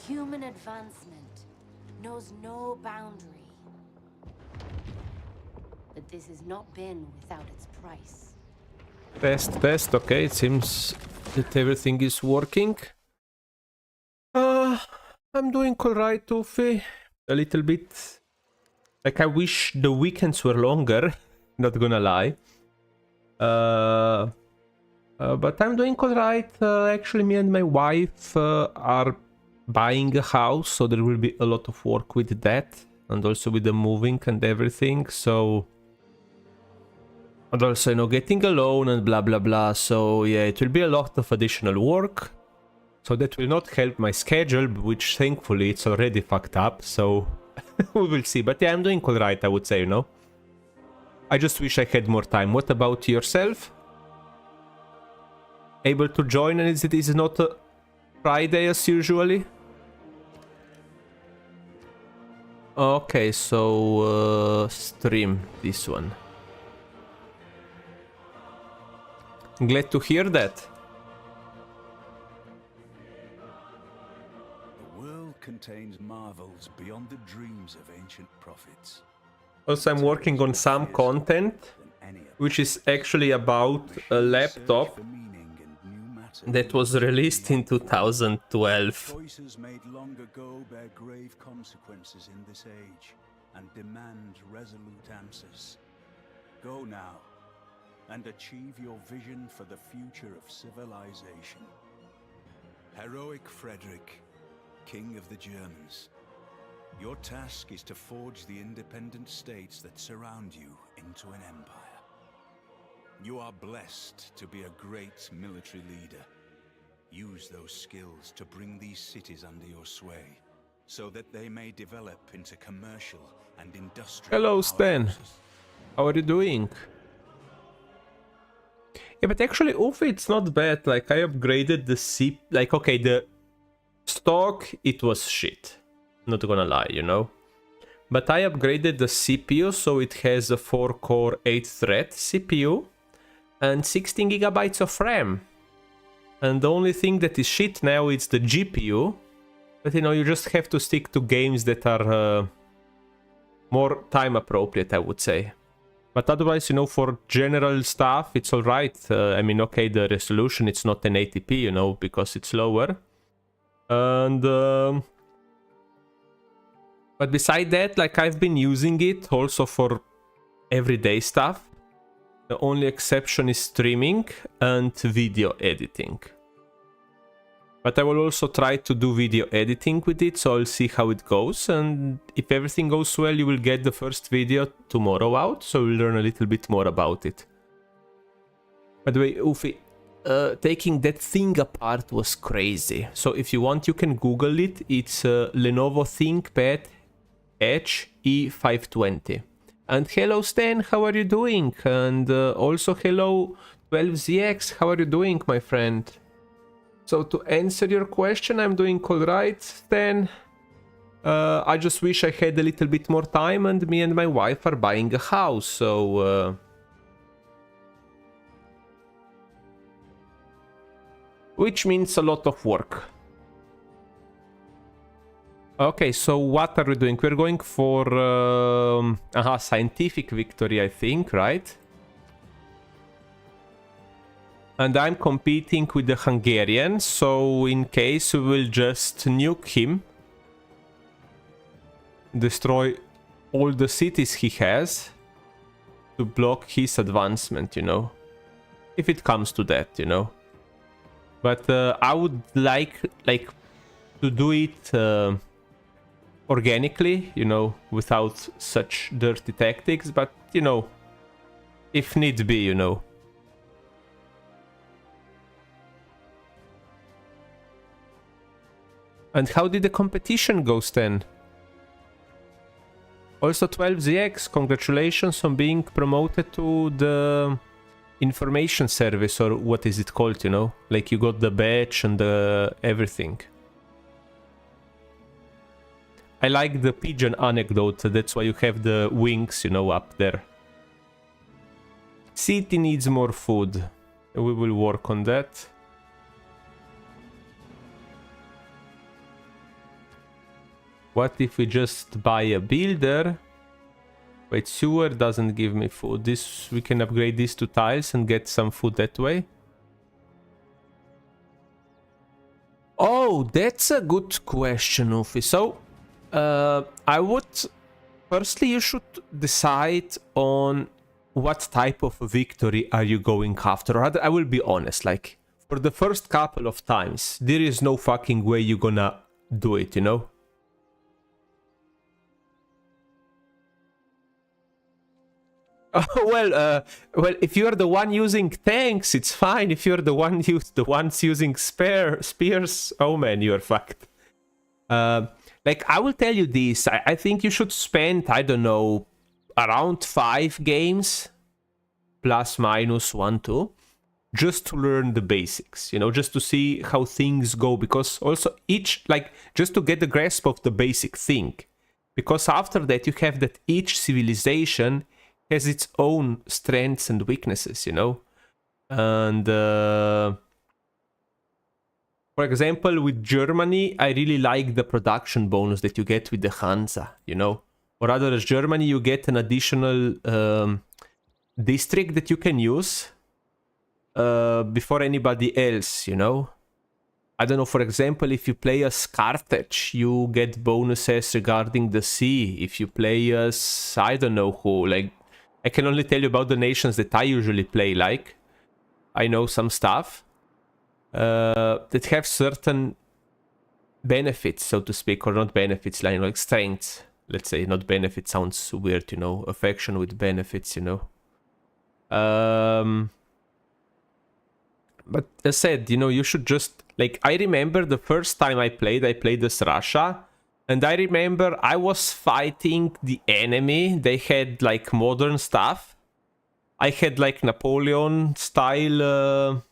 Human advancement knows no boundary. But this has not been without its price. Test. Okay, it seems that everything is working. I'm doing alright, Ufi. A little bit. Like, I wish the weekends were longer. Not gonna lie. But I'm doing alright. Actually, me and my wife are buying a house, so there will be a lot of work with that. And also with the moving and everything, so... And also, you know, getting a loan and blah blah blah, so yeah, it will be a lot of additional work. So that will not help my schedule, which thankfully it's already fucked up, so... we will see. But yeah, I'm doing alright, I would say, you know. I just wish I had more time. What about yourself? Able to join, and is it not a Friday as usually? Okay, so stream this one. Glad to hear that. The world contains marvels beyond the dreams of ancient prophets. Also, I'm working on some content, which is actually about a laptop that was released in 2012. Voices made long ago bear grave consequences in this age and demand resolute answers. Go now and achieve your vision for the future of civilization. Heroic Frederick, King of the Germans, your task is to forge the independent states that surround you into an empire. You are blessed to be a great military leader. Use those skills to bring these cities under your sway, so that they may develop into commercial and industrial. Hello, Stan. How are you doing? Yeah, but actually, Ufi, it's not bad. Like, I upgraded the CPU. Like, okay, the stock, it was shit. Not gonna lie, you know. But I upgraded the CPU, so it has a 4-core 8-thread CPU and 16 gigabytes of RAM. And the only thing that is shit now is the GPU. But, you know, you just have to stick to games that are more time appropriate, I would say. But otherwise, you know, for general stuff, it's alright. I mean, okay, the resolution, it's not 1080p, you know, because it's lower. And... but beside that, like, I've been using it also for everyday stuff. The only exception is streaming and video editing. But I will also try to do video editing with it, so I'll see how it goes. And if everything goes well, you will get the first video tomorrow out, so we'll learn a little bit more about it. By the way, Ufi, taking that thing apart was crazy. So if you want, you can Google it. It's Lenovo ThinkPad Edge E520. And hello Stan, how are you doing? And also hello 12ZX, how are you doing, my friend? So to answer your question, I'm doing alright, Stan. I just wish I had a little bit more time, and me and my wife are buying a house, so... which means a lot of work. Okay, so what are we doing? We're going for scientific victory, I think, right? And I'm competing with the Hungarian, so in case we will just nuke him. Destroy all the cities he has to block his advancement, you know. If it comes to that, you know. But I would like to do it organically, you know, without such dirty tactics, but, you know, if need be, you know. And how did the competition go, Stan? Also 12ZX, congratulations on being promoted to the information service, or what is it called, you know? Like you got the badge and everything. I like the pigeon anecdote, that's why you have the wings, you know, up there. City needs more food. We will work on that. What if we just buy a builder? Wait, sewer doesn't give me food. This, we can upgrade these to tiles and get some food that way. Oh, that's a good question, Ufi. So, I would... Firstly, you should decide on what type of victory are you going after. Or I will be honest, like, for the first couple of times, there is no fucking way you're gonna do it, you know? Well, if you're the one using tanks, it's fine. If you're the ones using spears, oh man, you're fucked. Like, I will tell you this. I think you should spend, I don't know, around 5 games, plus minus 1, 2, just to learn the basics, you know, just to see how things go. Because also just to get the grasp of the basic thing. Because after that, you have that each civilization has its own strengths and weaknesses, you know? And, for example, with Germany, I really like the production bonus that you get with the Hansa, you know? Or rather, as Germany, you get an additional district that you can use before anybody else, you know? I don't know, for example, if you play as Carthage, you get bonuses regarding the sea. If you play as, I don't know who, like, I can only tell you about the nations that I usually play, like. I know some stuff that have certain benefits, so to speak, or not benefits, like strengths. Let's say, not benefits sounds weird, you know. Affection with benefits, you know. But as said, you know, you should just... Like, I remember the first time I played as Russia. And I remember I was fighting the enemy. They had, like, modern stuff. I had, like, Napoleon style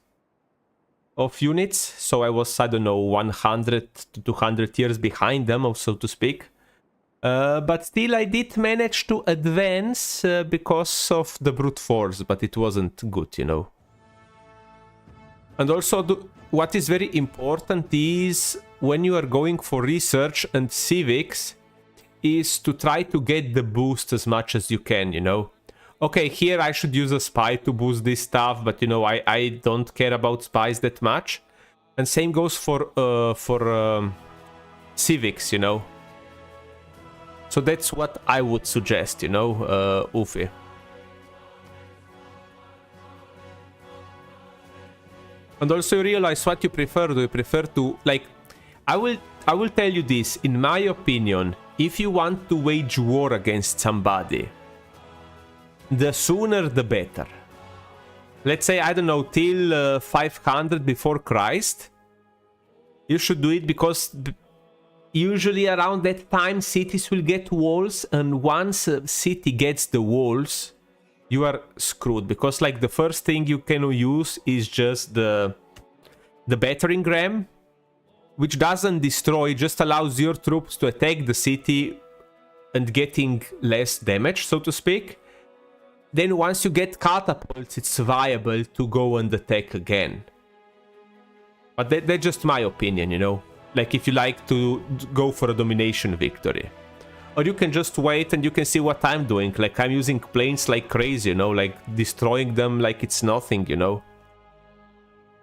of units. So I was, I don't know, 100 to 200 years behind them, so to speak. But still, I did manage to advance because of the brute force. But it wasn't good, you know. And also, what is very important is when you are going for research and civics, is to try to get the boost as much as you can, you know. Okay, here I should use a spy to boost this stuff, but you know, I don't care about spies that much. And same goes for civics, you know. So that's what I would suggest, you know, Ufi. And also you realize what you prefer. Do you prefer to, like, I will tell you this, in my opinion, if you want to wage war against somebody, the sooner the better. Let's say, I don't know, till 500 before Christ, you should do it, because usually around that time cities will get walls, and once a city gets the walls, you are screwed, because like the first thing you can use is just the battering ram, which doesn't destroy, just allows your troops to attack the city and getting less damage, so to speak. Then once you get catapults, it's viable to go and attack again. But that's just my opinion, you know. Like if you like to go for a domination victory. Or you can just wait and you can see what I'm doing. Like I'm using planes like crazy, you know, like destroying them like it's nothing, you know.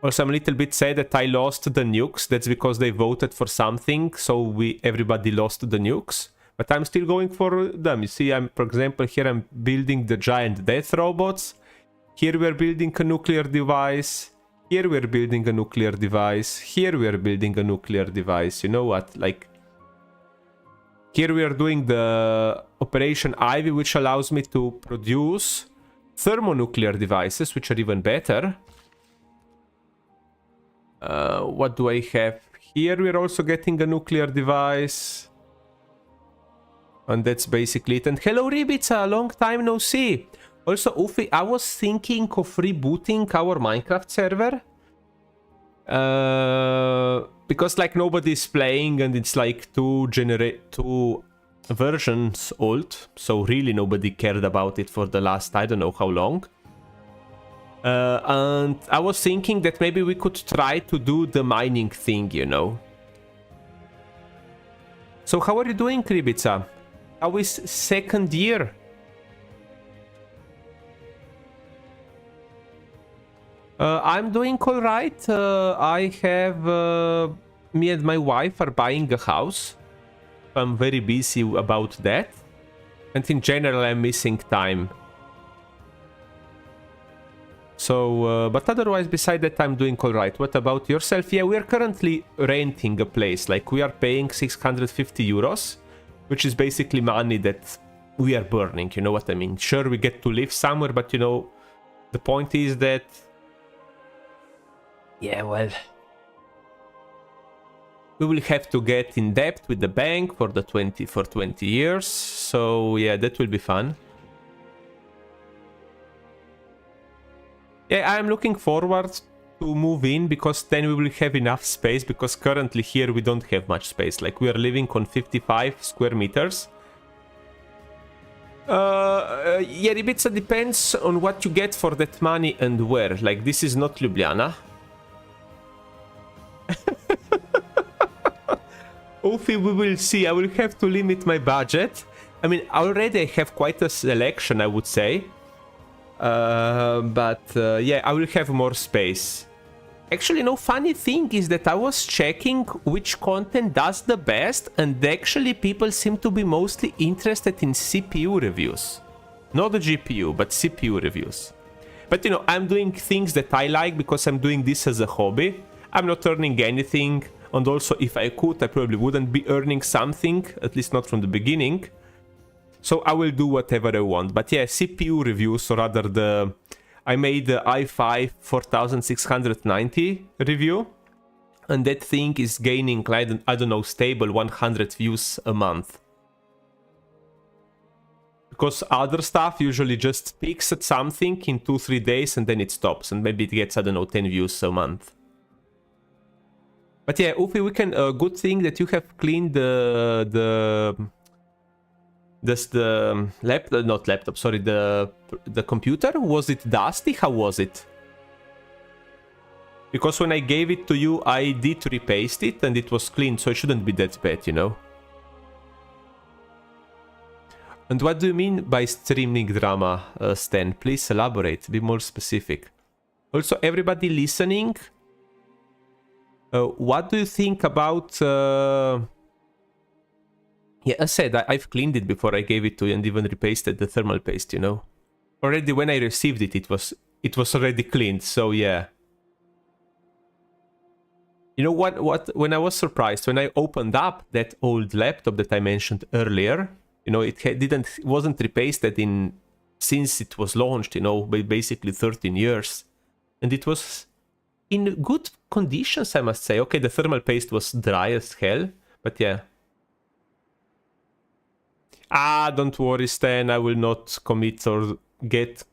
Also, I'm a little bit sad that I lost the nukes. That's because they voted for something, so everybody lost the nukes. But I'm still going for them. You see, for example, here I'm building the giant death robots. Here we're building a nuclear device. Here we're building a nuclear device. Here we're building a nuclear device. You know what? Like, here we are doing the Operation Ivy, which allows me to produce thermonuclear devices, which are even better. What do I have? Here we're also getting a nuclear device. And that's basically it. And hello Ribica, long time no see. Also, Ufi, I was thinking of rebooting our Minecraft server. Because like nobody's playing and it's like two versions old. So really nobody cared about it for the last I don't know how long. And I was thinking that maybe we could try to do the mining thing, you know. So how are you doing, Kribica? How is second year? I'm doing all right. I have me and my wife are buying a house. I'm very busy about that, and in general, I'm missing time. So, but otherwise, beside that, I'm doing all right. What about yourself? Yeah, we are currently renting a place. Like, we are paying 650 euros, which is basically money that we are burning. You know what I mean? Sure, we get to live somewhere, but you know, the point is that, yeah, well, we will have to get in debt with the bank for 20 years. So yeah, that will be fun. Yeah, I'm looking forward to move in because then we will have enough space, because currently here we don't have much space. Like, we are living on 55 square meters. Yeah, Ibiza depends on what you get for that money and where. Like, this is not Ljubljana. Ufi, we will see. I will have to limit my budget. I mean, already I have quite a selection, I would say. But yeah, I will have more space. Actually, no, funny thing is that I was checking which content does the best, and actually people seem to be mostly interested in CPU reviews. Not the GPU, but CPU reviews. But you know, I'm doing things that I like because I'm doing this as a hobby. I'm not earning anything, and also if I could, I probably wouldn't be earning something, at least not from the beginning. So I will do whatever I want. But yeah, CPU reviews, or rather I made the i5 4690 review, and that thing is gaining, I don't know, stable 100 views a month. Because other stuff usually just peaks at something in 2-3 days and then it stops, and maybe it gets, I don't know, 10 views a month. But yeah, Ufi, we can, good thing that you have cleaned the laptop, not laptop, sorry, the computer. Was it dusty? How was it? Because when I gave it to you, I did repaste it and it was clean, so it shouldn't be that bad, you know. And what do you mean by streaming drama, Stan? Please elaborate, be more specific. Also, everybody listening, what do you think about... Yeah, as said, I've cleaned it before I gave it to you and even repasted the thermal paste, you know. Already when I received it, it was already cleaned, so yeah. You know what, when I was surprised, when I opened up that old laptop that I mentioned earlier, you know, it wasn't repasted since it was launched, you know, by basically 13 years. And it was in good conditions, I must say. Okay, the thermal paste was dry as hell, but yeah. Ah, don't worry, Stan, I will not commit or get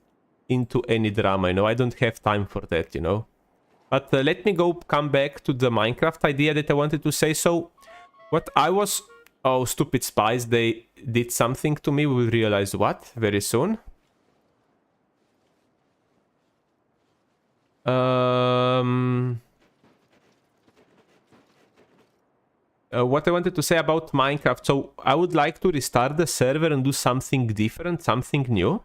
into any drama, you know, I don't have time for that, you know. But let me come back to the Minecraft idea that I wanted to say. So, what I was... Oh, stupid spies, they did something to me, we will realize what very soon. What I wanted to say about Minecraft, so I would like to restart the server and do something different, something new.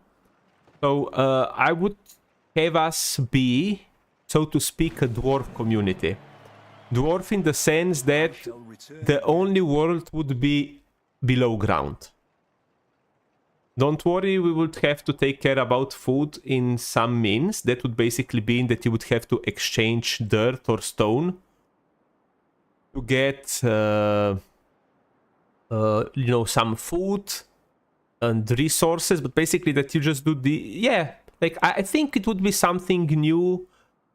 So I would have us be, so to speak, a dwarf community. Dwarf in the sense that the only world would be below ground. Don't worry, we would have to take care about food in some means. That would basically mean that you would have to exchange dirt or stone to get, you know, some food and resources, but basically that you just do yeah, like, I think it would be something new,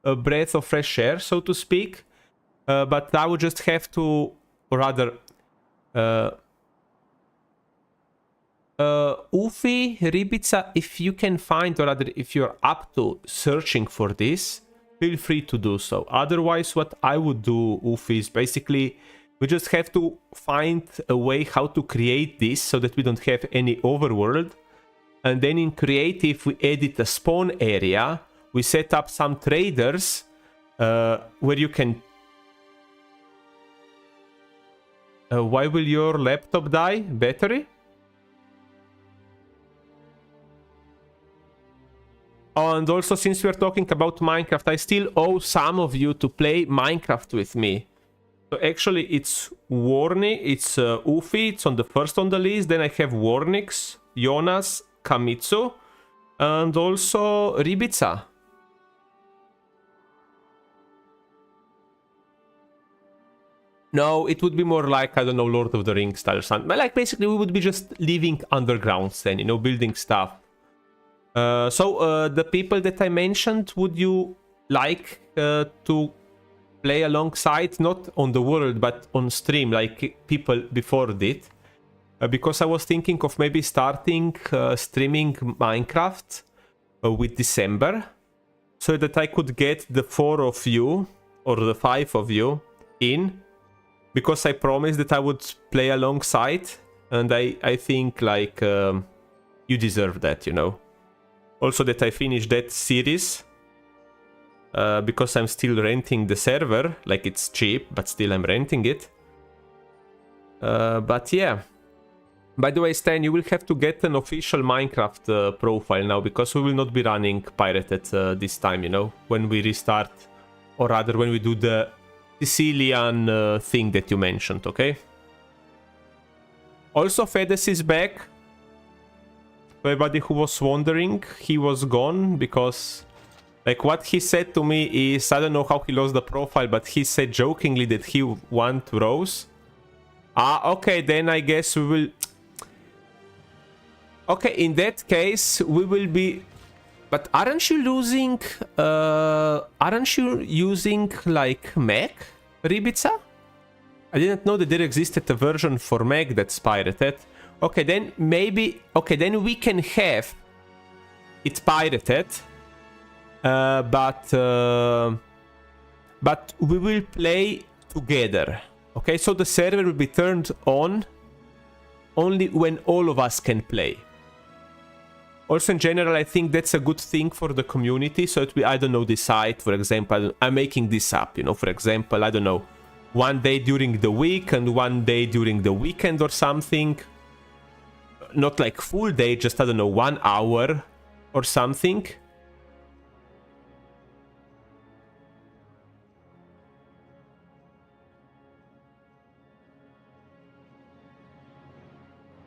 a breath of fresh air, so to speak, but I would just have to, or rather, Ufi, Ribica, if you can find, or rather, if you're up to searching for this, feel free to do so. Otherwise, what I would do, Ufi, is basically we just have to find a way how to create this so that we don't have any overworld. And then in creative, we edit a spawn area. We set up some traders where you can... Why will your laptop die? Battery? Oh, and also, since we're talking about Minecraft, I still owe some of you to play Minecraft with me. So actually, it's Warni, it's Ufi, it's on the first on the list. Then I have Warnix, Jonas, Kamitsu, and also Ribica. No, it would be more like, I don't know, Lord of the Rings style or something. But like, basically, we would be just living underground then, you know, building stuff. So the people that I mentioned, would you like to play alongside, not on the world, but on stream, like people before did? Because I was thinking of maybe starting streaming Minecraft with December, so that I could get the 4 of you, or the 5 of you, in. Because I promised that I would play alongside, and I think, like, you deserve that, you know? Also that I finished that series, because I'm still renting the server, like it's cheap, but still I'm renting it. But yeah. By the way, Stan, you will have to get an official Minecraft profile now, because we will not be running pirated this time, you know, when we restart, or rather when we do the Sicilian thing that you mentioned, okay? Also, Fedes is back. For everybody who was wondering, he was gone because, like, what he said to me is, I don't know how he lost the profile, but he said jokingly that he want Rose. Ah, okay, then I guess we will... Okay, in that case, we will be... But aren't you losing... aren't you using, like, Mac, Ribica? I didn't know that there existed a version for Mac that's pirated. Okay, then maybe... Okay, then we can have it pirated. But we will play together. Okay, so the server will be turned on only when all of us can play. Also, in general, I think that's a good thing for the community. So that we, I don't know, decide, for example, I'm making this up, you know, for example, I don't know, one day during the week and one day during the weekend or something. Not like full day, just, I don't know, 1 hour or something.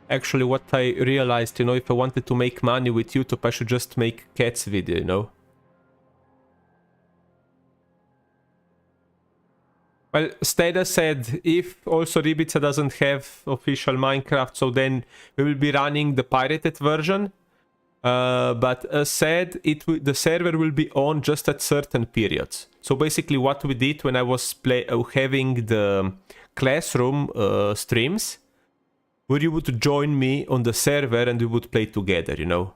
Actually, what I realized, you know, if I wanted to make money with YouTube, I should just make cats video, you know. Well, Steda said, if also Ribica doesn't have official Minecraft, so then we will be running the pirated version. But as said, the server will be on just at certain periods. So basically what we did when I was having the classroom streams, where you would join me on the server and we would play together, you know.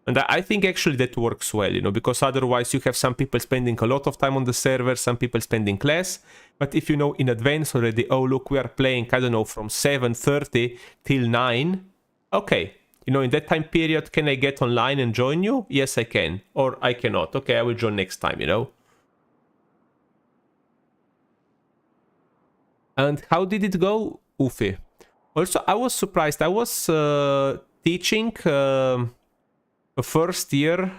And I think actually that works well, you know, because otherwise you have some people spending a lot of time on the server, some people spending less. But if you know in advance already, oh look, we are playing, I don't know, from 7:30 till 9. Okay, you know, in that time period, can I get online and join you? Yes, I can. Or I cannot. Okay, I will join next time, you know. And how did it go, Ufi? Also, I was surprised. I was teaching a first year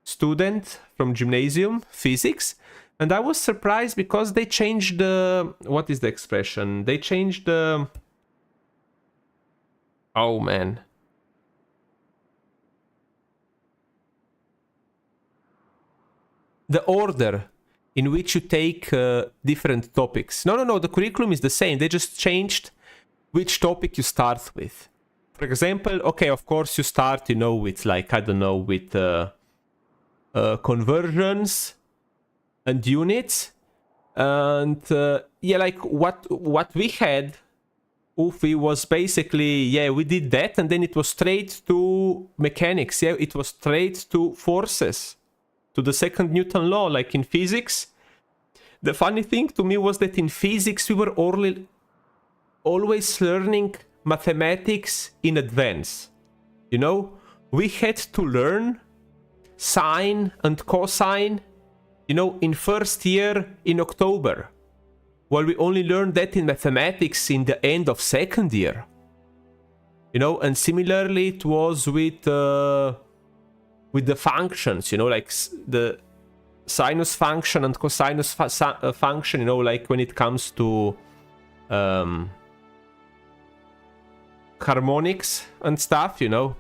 student from gymnasium, physics, and I was surprised because they changed the... What is the expression? They changed the... Oh, man. The order in which you take different topics. No, the curriculum is the same. They just changed which topic you start with. For example, okay, of course you start, you know, with like, I don't know, with conversions and units. And yeah, like what we had, Ufi, was basically, yeah, we did that and then it was straight to mechanics. Yeah, it was straight to forces, to the second Newton law, like in physics. The funny thing to me was that in physics we were always learning mathematics in advance. You know, we had to learn sine and cosine, you know, in first year in October. Well, we only learned that in mathematics in the end of second year. You know, and similarly it was with the functions, you know, like the sinus function and cosinus function, you know, like when it comes to harmonics and stuff, you know.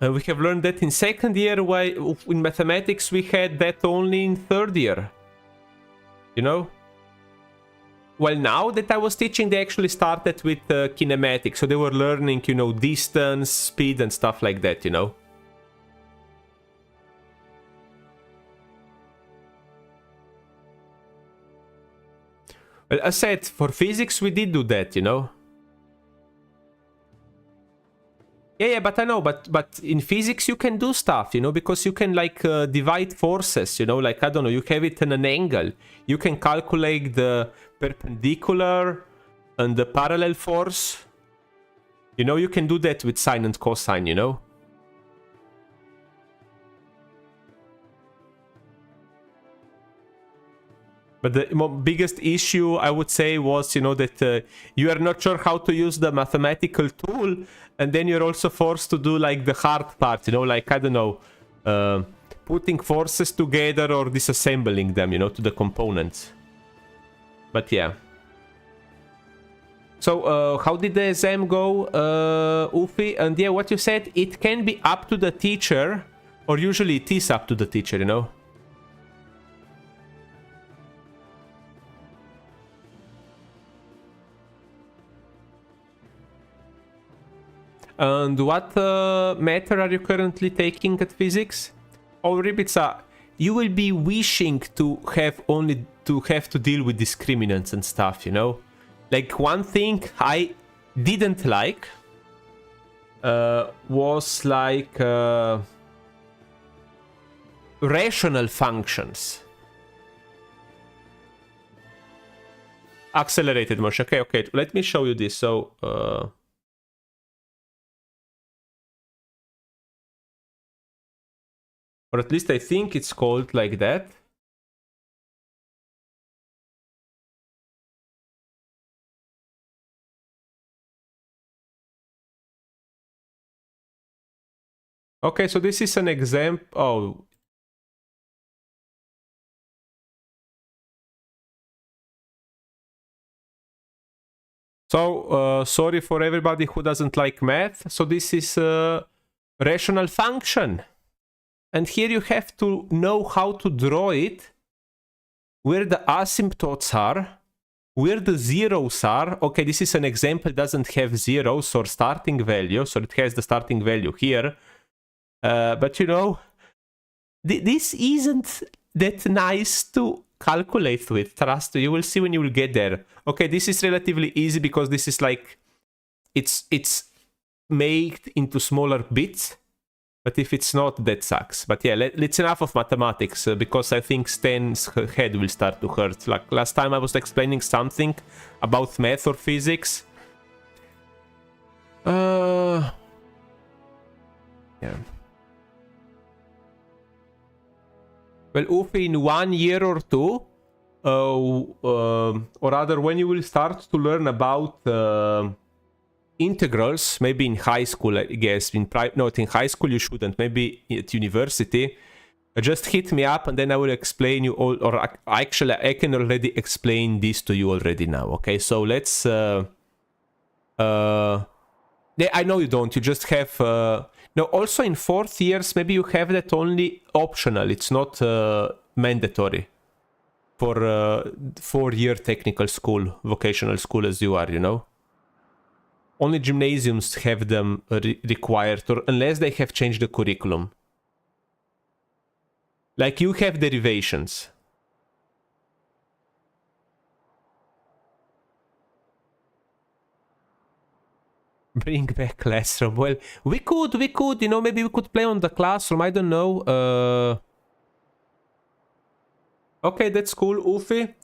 And we have learned that in second year, while in mathematics we had that only in third year. You know? Well, now that I was teaching, they actually started with kinematics. So they were learning, you know, distance, speed and stuff like that, you know? Well, I said, for physics we did do that, you know? Yeah, but I know, but in physics you can do stuff, you know, because you can like divide forces, you know, like, I don't know, you have it in an angle. You can calculate the perpendicular and the parallel force. You know, you can do that with sine and cosine, you know. But the biggest issue, I would say, was, you know, that you are not sure how to use the mathematical tool, and then you're also forced to do, like, the hard part, you know, like, I don't know, putting forces together or disassembling them, you know, to the components. But yeah. So, how did the exam go, Ufi? And yeah, what you said, it can be up to the teacher, or usually it is up to the teacher, you know? And what matter are you currently taking at physics? Oh, Ribica, you will be wishing to have to deal with discriminants and stuff, you know? Like, one thing I didn't like was like rational functions. Accelerated motion. Okay, let me show you this. So or at least I think it's called like that. Okay, so this is an example. Oh. So, sorry for everybody who doesn't like math. So this is a rational function. And here you have to know how to draw it, where the asymptotes are, where the zeros are. Okay, this is an example, doesn't have zeros or starting value, so it has the starting value here. But you know, this isn't that nice to calculate with, trust me, you will see when you will get there. Okay, this is relatively easy because this is like, it's made into smaller bits. But if it's not, that sucks. But yeah, it's enough of mathematics, because I think Stan's head will start to hurt. Like last time I was explaining something about math or physics. Yeah. Well, Ufi, in 1 year or two, or rather when you will start to learn about integrals, maybe in high school, I guess. Not in high school, you shouldn't. Maybe at university. Just hit me up, and then I will explain you all. Or actually, I can already explain this to you already now. Okay, so let's. Yeah, I know you don't. You just have. No, also in 4th years, maybe you have that only optional. It's not mandatory for 4-year technical school, vocational school as you are. You know. Only gymnasiums have them required, or unless they have changed the curriculum. Like, you have derivations. Bring back Classroom. Well, we could, you know, maybe we could play on the Classroom, I don't know. Okay, that's cool, Ufi.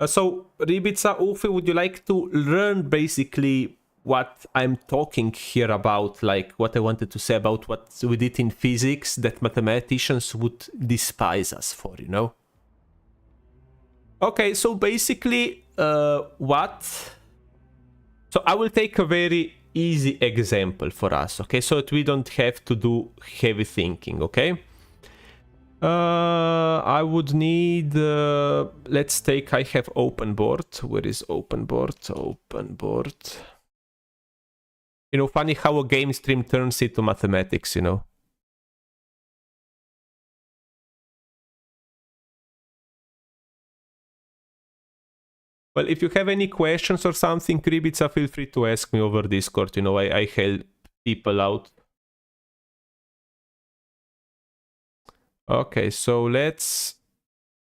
So, Ribica, Ufi, would you like to learn basically what I'm talking here about, like what I wanted to say about what we did in physics that mathematicians would despise us for, you know? Okay, so basically, what? So I will take a very easy example for us, okay? So that we don't have to do heavy thinking, okay? I would need, let's take, I have open board. Where is open board? Open board. You know, funny how a game stream turns into mathematics, you know? Well, if you have any questions or something, Kribica, feel free to ask me over Discord. You know, I help people out. Okay, so let's...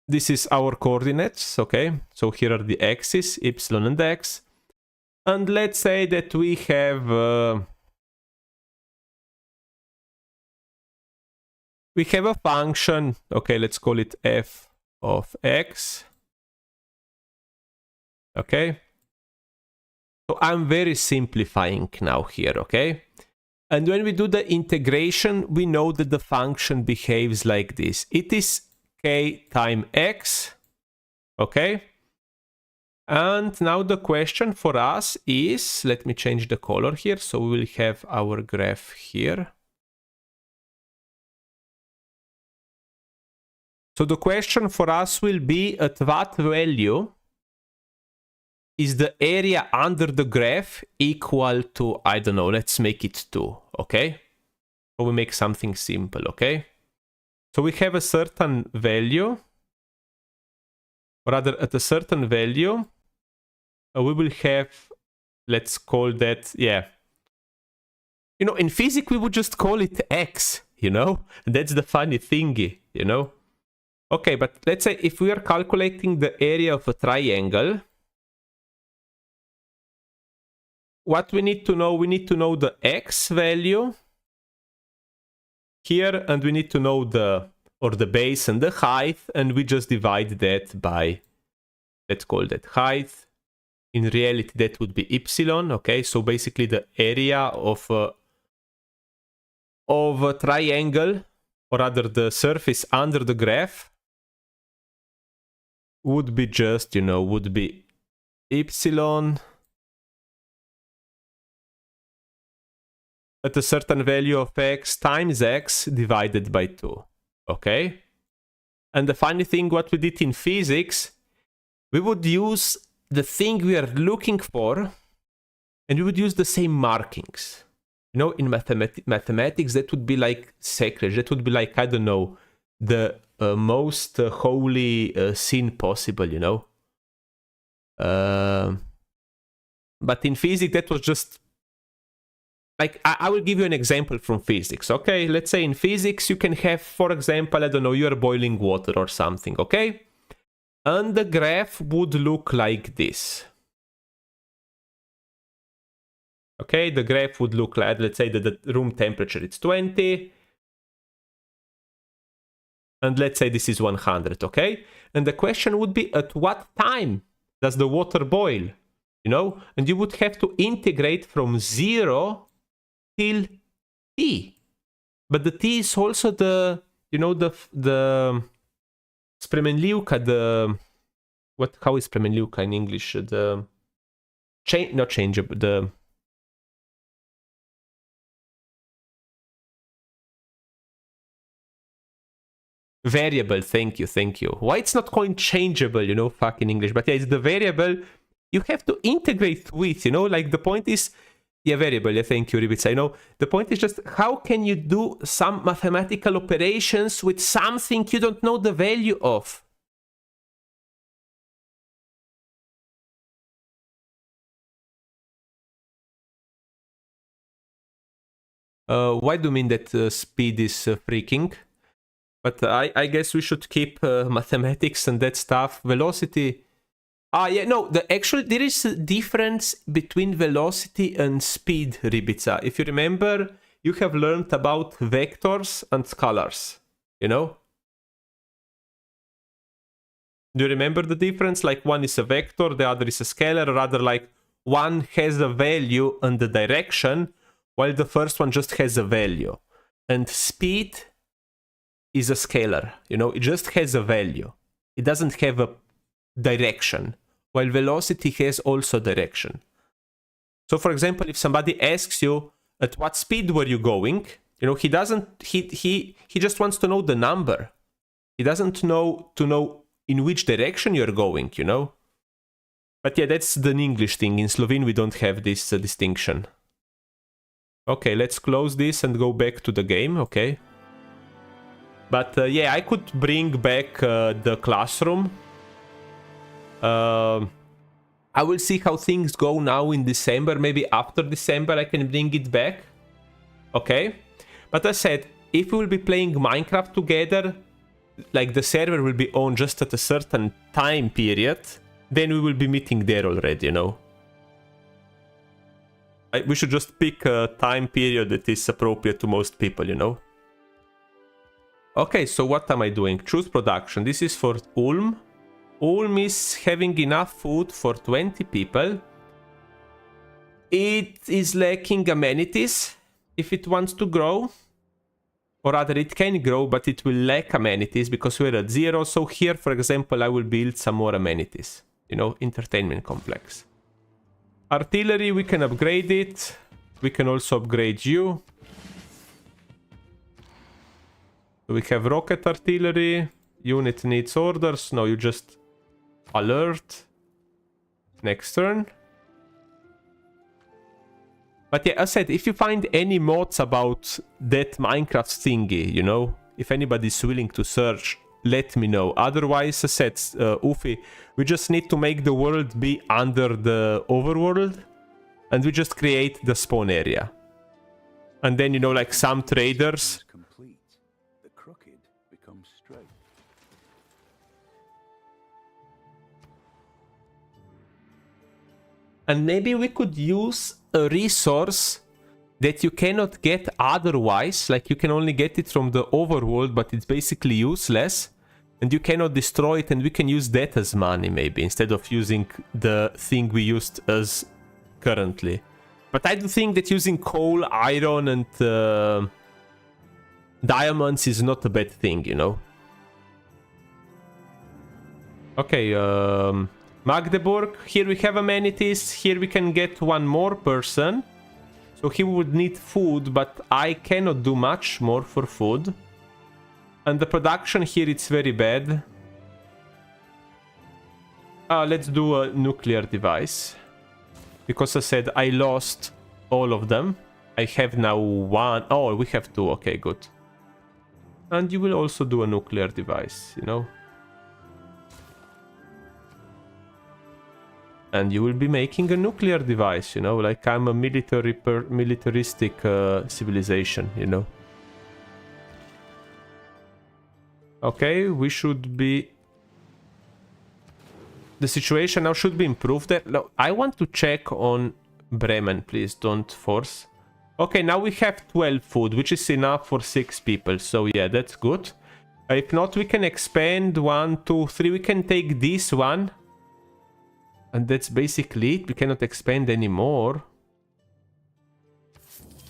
This is our coordinates, okay? So here are the axes, y and x. And let's say that we have... we have a function, okay, let's call it f of x. Okay? So I'm very simplifying now here, okay? And when we do the integration, we know that the function behaves like this. It is k times x, okay? And now the question for us is, let me change the color here, so we will have our graph here. So the question for us will be, at what value is the area under the graph equal to, I don't know, let's make it 2, okay? So we make something simple, okay? So we have a certain value, or rather at a certain value, we will have, let's call that, yeah. You know, in physics we would just call it x, you know? That's the funny thingy, you know? Okay, but let's say if we are calculating the area of a triangle, what we need to know the x value here, and we need to know the base and the height, and we just divide that by, let's call that height. In reality, that would be epsilon, okay? So basically the area of a triangle, or rather the surface under the graph, would be just, you know, would be epsilon at a certain value of x times x divided by 2, okay? And the funny thing, what we did in physics, we would use the thing we are looking for, and we would use the same markings. You know, in mathematics, that would be like sacred. That would be like, I don't know, the most holy sin possible, you know? But in physics, that was just... Like, I will give you an example from physics, okay? Let's say in physics, you can have, for example, I don't know, you're boiling water or something, okay? And the graph would look like this. Okay, the graph would look like, let's say that the room temperature is 20. And let's say this is 100, okay? And the question would be, at what time does the water boil? You know? And you would have to integrate from 0 till t. But the t is also the, you know, the Spremenliuka, the... What, how is Spremenliuka in English? The... not changeable, the... Variable, thank you. Why it's not called changeable, you know, fucking English. But yeah, it's the variable you have to integrate with, you know, like the point is, yeah, variable, yeah, thank you, Ribica. I know, the point is just, how can you do some mathematical operations with something you don't know the value of? Why do you mean that speed is freaking? But I guess we should keep mathematics and that stuff. Velocity... Ah, yeah, no, actually there is a difference between velocity and speed, Ribica. If you remember, you have learned about vectors and scalars, you know? Do you remember the difference? Like one is a vector, the other is a scalar, or rather like one has a value and the direction, while the first one just has a value. And speed is a scalar, you know, it just has a value. It doesn't have a direction, while velocity has also direction. So for example, if somebody asks you at what speed were you going, you know, he just wants to know the number. He doesn't know in which direction you're going, you know. But yeah, that's the English thing. In Slovene we don't have this distinction. Okay, let's close this and go back to the game, okay. But yeah, I could bring back the classroom. I will see how things go now in December. Maybe after December I can bring it back. Okay. But as I said, if we will be playing Minecraft together, like the server will be on just at a certain time period, then we will be meeting there already, you know. We should just pick a time period that is appropriate to most people, you know. Okay, so what am I doing? Choose production. This is for Ulm. Ulm is having enough food for 20 people. It is lacking amenities if it wants to grow. Or rather, it can grow, but it will lack amenities because we're at 0. So here, for example, I will build some more amenities. You know, entertainment complex. Artillery, we can upgrade it. We can also upgrade you. We have rocket artillery. Unit needs orders. No, you just alert. Next turn. But yeah, as I said, if you find any mods about that Minecraft thingy, you know, if anybody's willing to search, let me know. Otherwise, as I said, Ufi, we just need to make the world be under the overworld, and we just create the spawn area. And then, you know, like some traders... Complete. The crooked becomes straight. And maybe we could use a resource that you cannot get otherwise, like you can only get it from the overworld, but it's basically useless, and you cannot destroy it, and we can use that as money maybe, instead of using the thing we used as currently. But I do think that using coal, iron, and diamonds is not a bad thing, you know. Okay, Magdeburg, here we have amenities, here we can get one more person. So he would need food, but I cannot do much more for food. And the production here, it's very bad. Let's do a nuclear device. Because I said I lost all of them. I have now one. Oh, we have two. Okay, good. And you will also do a nuclear device, you know. And you will be making a nuclear device, you know, like I'm a militaristic civilization, you know. Okay, we should be... The situation now should be improved there. No, I want to check on Bremen, please, don't force. Okay, now we have 12 food, which is enough for 6 people, so yeah, that's good. If not, we can expand 1, 2, 3, we can take this one. And that's basically it. We cannot expand anymore.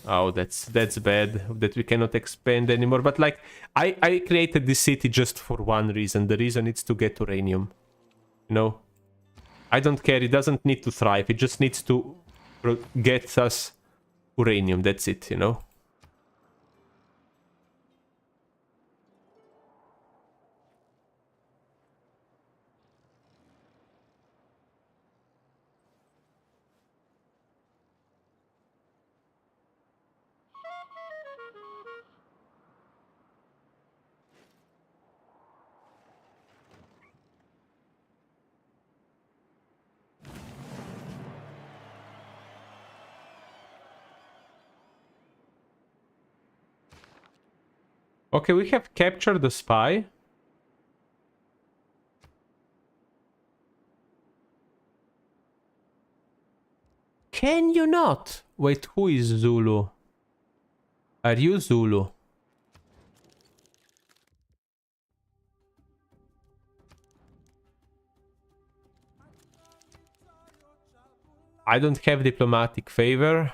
Oh, that's bad that we cannot expand anymore. But like, I created this city just for one reason. The reason is to get uranium. You know? I don't care. It doesn't need to thrive. It just needs to get us uranium. That's it, you know? Okay, we have captured the spy. Can you not? Wait, who is Zulu? Are you Zulu? I don't have diplomatic favor.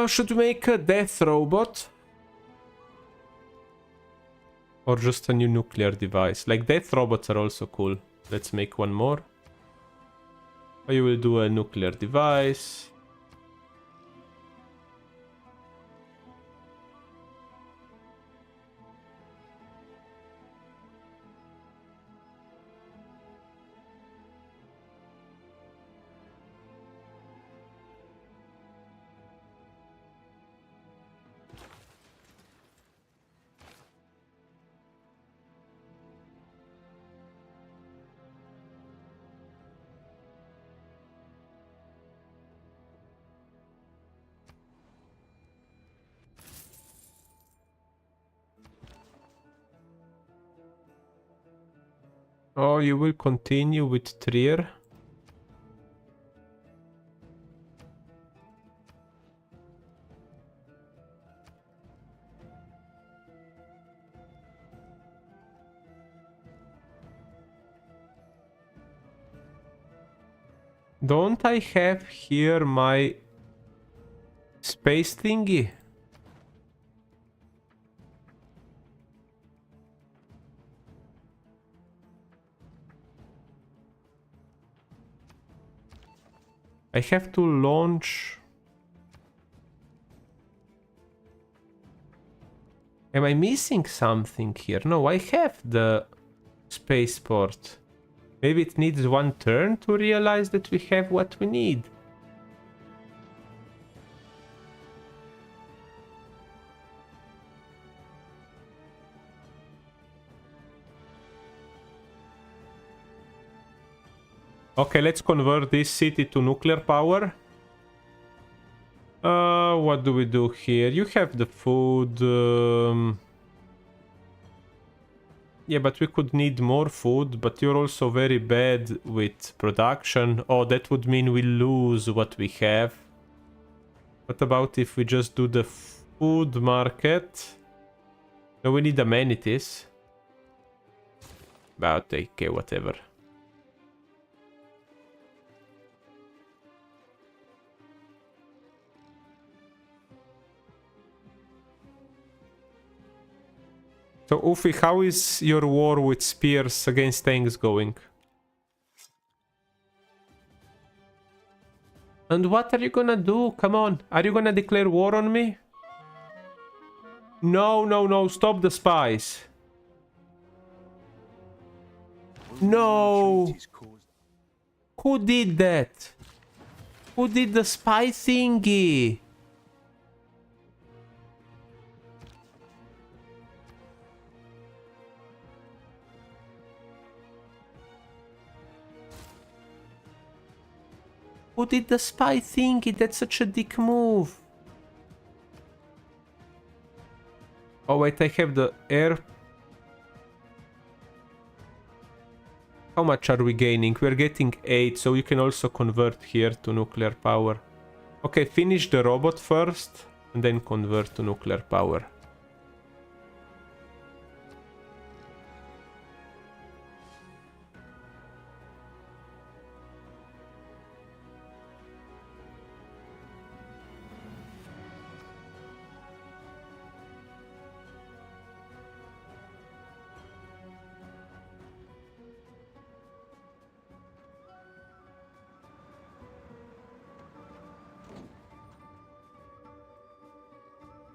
Should we make a death robot? Or just a new nuclear device? Like, death robots are also cool. Let's make one more. I will do a nuclear device. Oh, you will continue with Trier? Don't I have here my space thingy? I have to launch. Am I missing something here? No, I have the spaceport. Maybe it needs one turn to realize that we have what we need. Okay, let's convert this city to nuclear power. What do we do here? You have the food. Yeah, but we could need more food, but you're also very bad with production. Oh, that would mean we lose what we have. What about if we just do the food market? No, we need amenities. But okay, whatever. So, Ufi, how is your war with spears against tanks going? And what are you gonna do? Come on. Are you gonna declare war on me? No, no, no. Stop the spies. No. Who did that? Who did the spy thingy? Who did the spy thingy? That's such a dick move. Oh wait, I have the air. How much are we gaining? We're getting 8, so you can also convert here to nuclear power. Okay, finish the robot first, and then convert to nuclear power.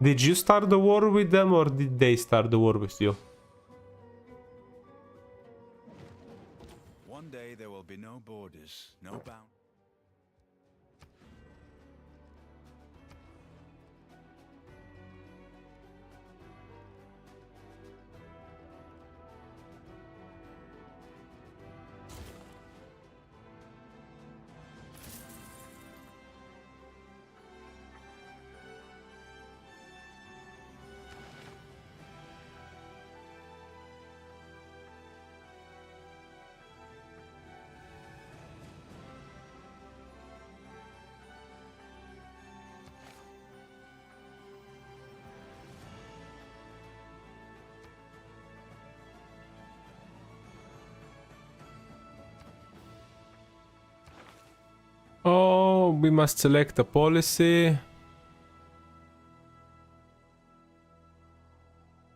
Did you start the war with them, or did they start the war with you? One day there will be no borders, no boundaries. Oh, we must select a policy.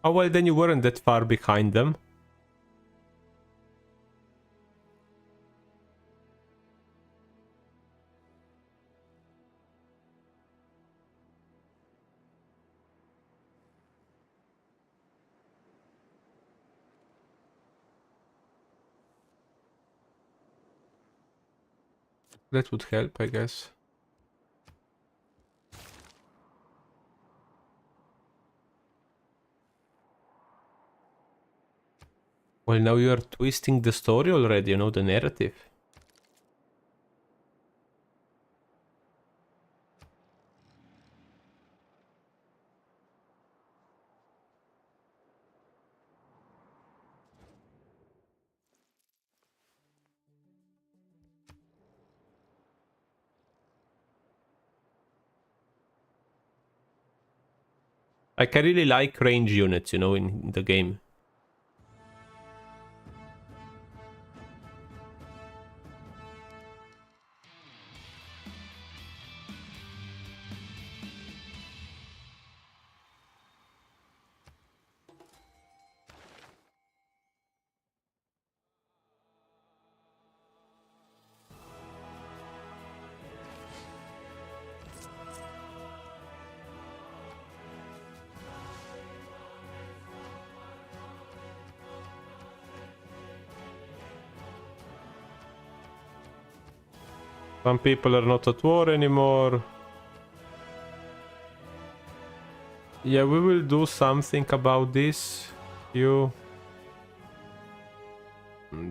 Oh well, then you weren't that far behind them. That would help, I guess. Well, now you are twisting the story already, you know, the narrative. Like, I really like range units, you know, in the game. Some people are not at war anymore. Yeah, we will do something about this. And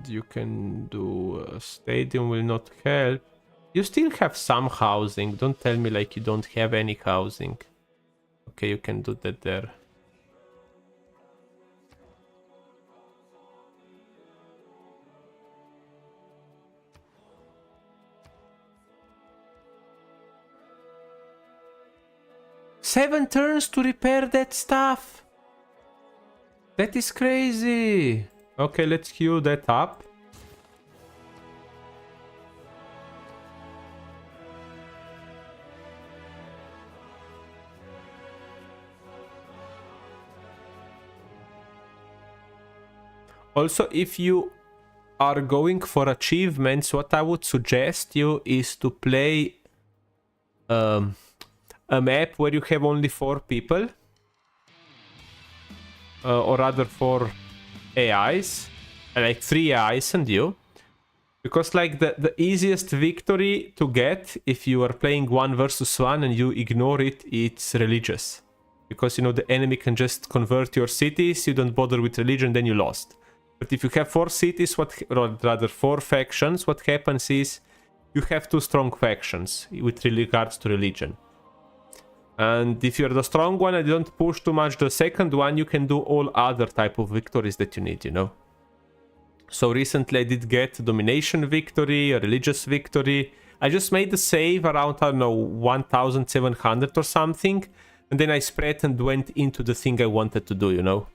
you can do a stadium will not help. You still have some housing. Don't tell me like you don't have any housing. Okay, you can do that there. Seven turns to repair that stuff. That is crazy. Okay, let's queue that up. Also, if you are going for achievements, what I would suggest you is to play a map where you have only 4 people. Or rather 4 AIs. Like 3 AIs and you. Because like the easiest victory to get if you are playing 1 versus 1 and you ignore it, it's religious. Because, you know, the enemy can just convert your cities, you don't bother with religion, then you lost. But if you have 4 cities, or rather 4 factions, what happens is you have 2 strong factions with regards to religion. And if you're the strong one and you don't push too much the second one, you can do all other type of victories that you need, you know. So recently I did get domination victory, a religious victory. I just made the save around, I don't know, 1700 or something. And then I spread and went into the thing I wanted to do, you know.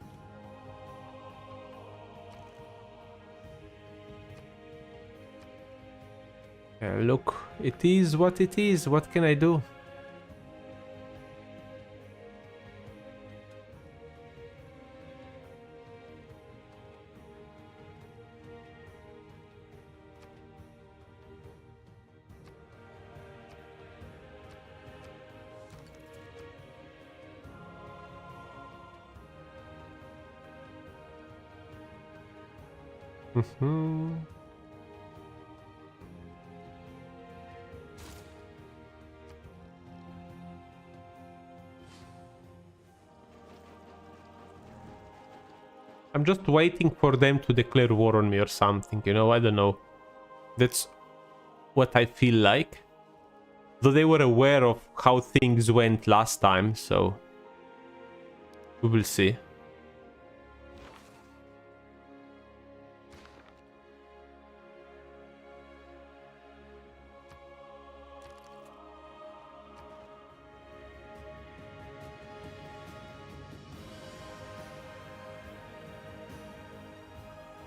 Look, it is what it is. What can I do? I'm just waiting for them to declare war on me or something, you know, I don't know. That's what I feel like. Though they were aware of how things went last time, so we will see.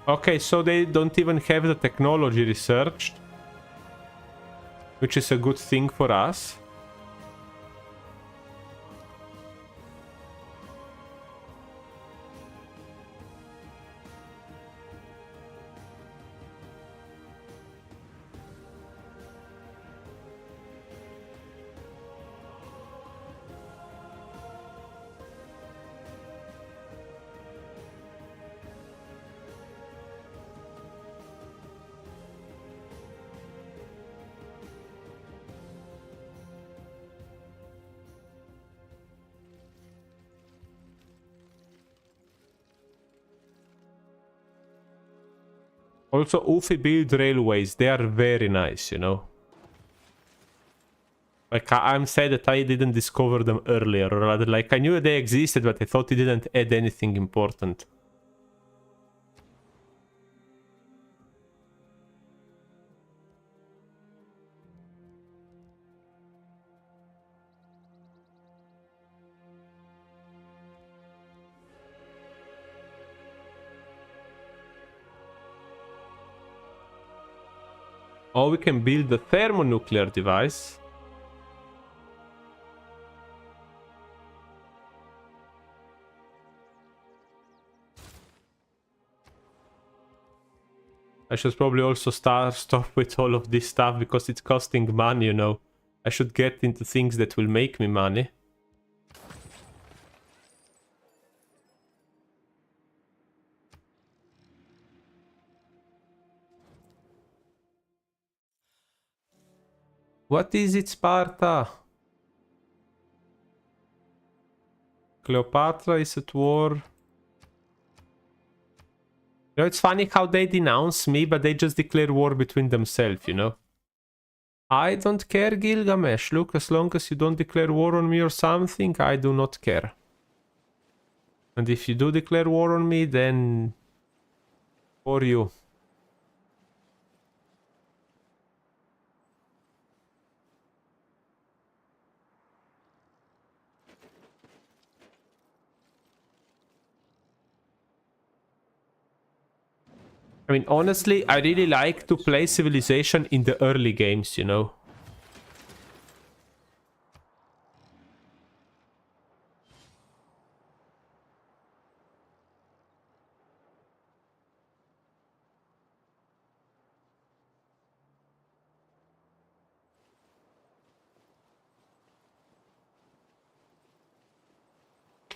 Okay, so they don't even have the technology researched, which is a good thing for us. Also, Ufi build railways. They are very nice, you know. Like, I'm sad that I didn't discover them earlier. Or rather, like, I knew they existed, but I thought it didn't add anything important. Oh, we can build a thermonuclear device. I should probably also stop with all of this stuff because it's costing money, you know. I should get into things that will make me money. What is it, Sparta? Cleopatra is at war. You know, it's funny how they denounce me, but they just declare war between themselves, you know? I don't care, Gilgamesh. Look, as long as you don't declare war on me or something, I do not care. And if you do declare war on me, then... for you. I mean, honestly, I really like to play Civilization in the early games, you know?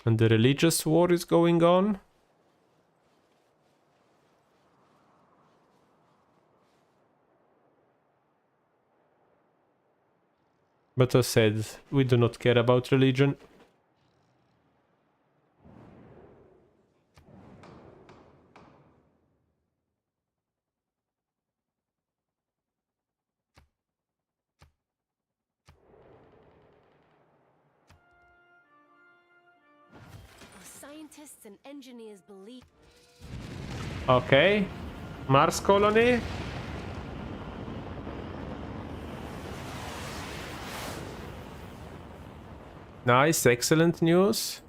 And the religious war is going on. But as said, we do not care about religion. Scientists and engineers believe. Okay. Mars colony. Nice, excellent news.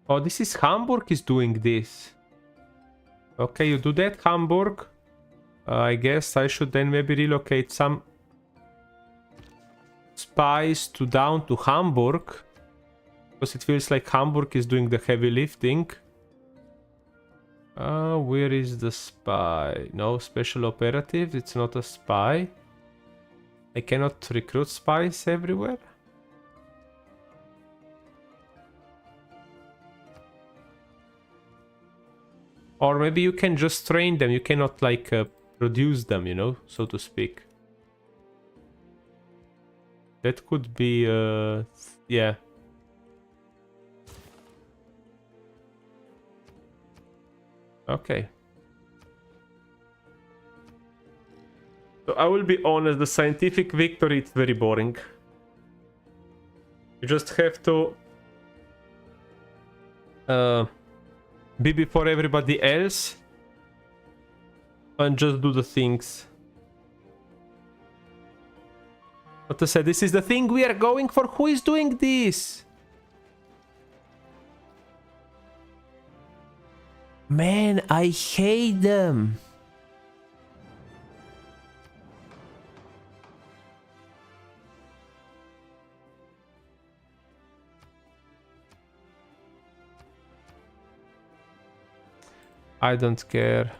Oh, this is Hamburg is doing this. Okay, you do that, Hamburg. I guess I should then maybe relocate some spies to down to Hamburg. Because it feels like Hamburg is doing the heavy lifting. Where is the spy? No, special operative. It's not a spy. I cannot recruit spies everywhere. Or maybe you can just train them. You cannot like produce them, you know, so to speak. That could be, yeah. Okay. So I will be honest, the scientific victory is very boring. You just have to be before everybody else and just do the things. But I said, this is the thing we are going for. Who is doing this? Man, I hate them. I don't care.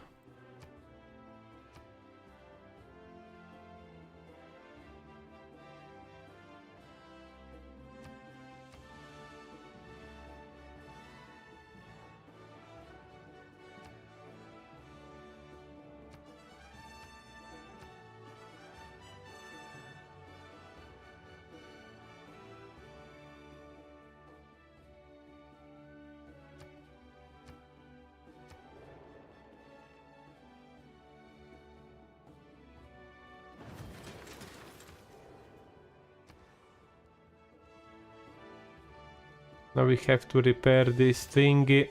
Now we have to repair this thingy.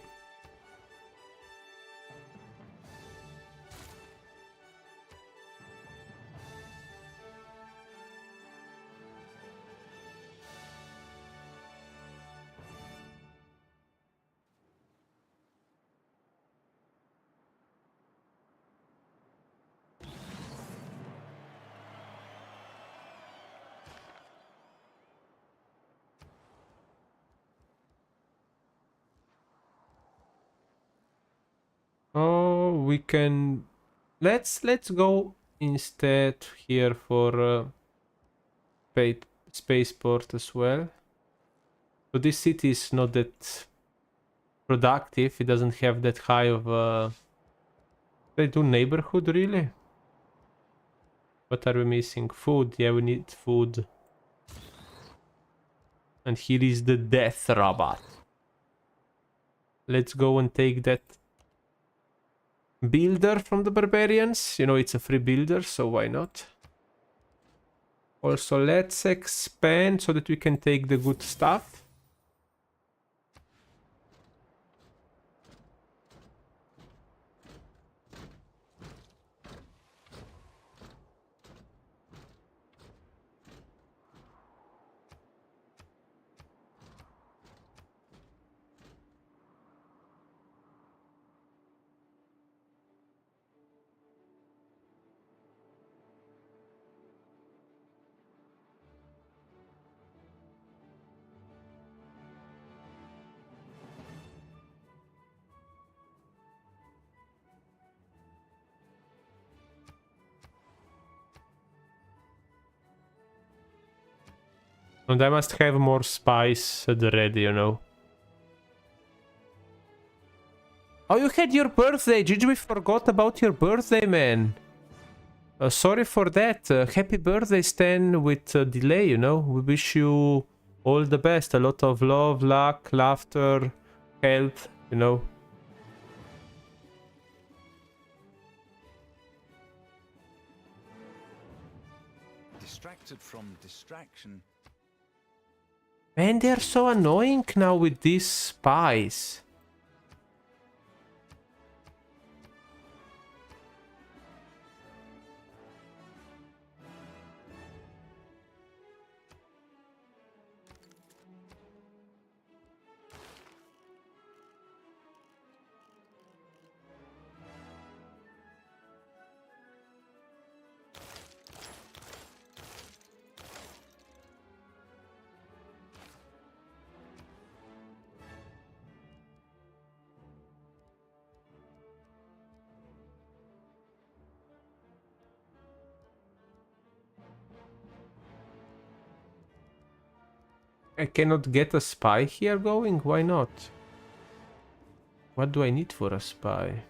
Oh, we can... Let's go instead here for spaceport as well. So this city is not that productive. It doesn't have that high of they do neighborhood really? What are we missing? Food. Yeah, we need food. And here is the death robot. Let's go and take that builder from the barbarians. You know, it's a free builder, so why not? Also, let's expand so that we can take the good stuff. And I must have more spies at the ready, you know. Oh, you had your birthday! Did we forgot about your birthday, man? Sorry for that. Happy birthday, Stan, with delay, you know. We wish you all the best. A lot of love, luck, laughter, health, you know. Distracted from distraction. Man, they're so annoying now with these spies. I cannot get a spy here going? Why not? What do I need for a spy?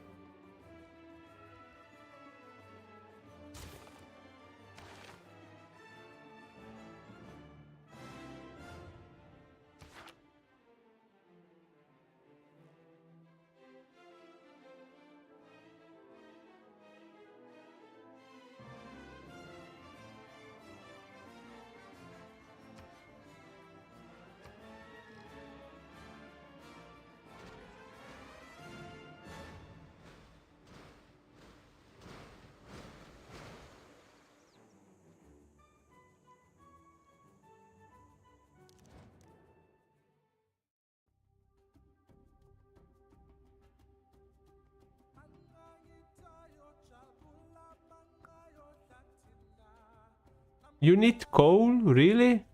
You need coal? Really?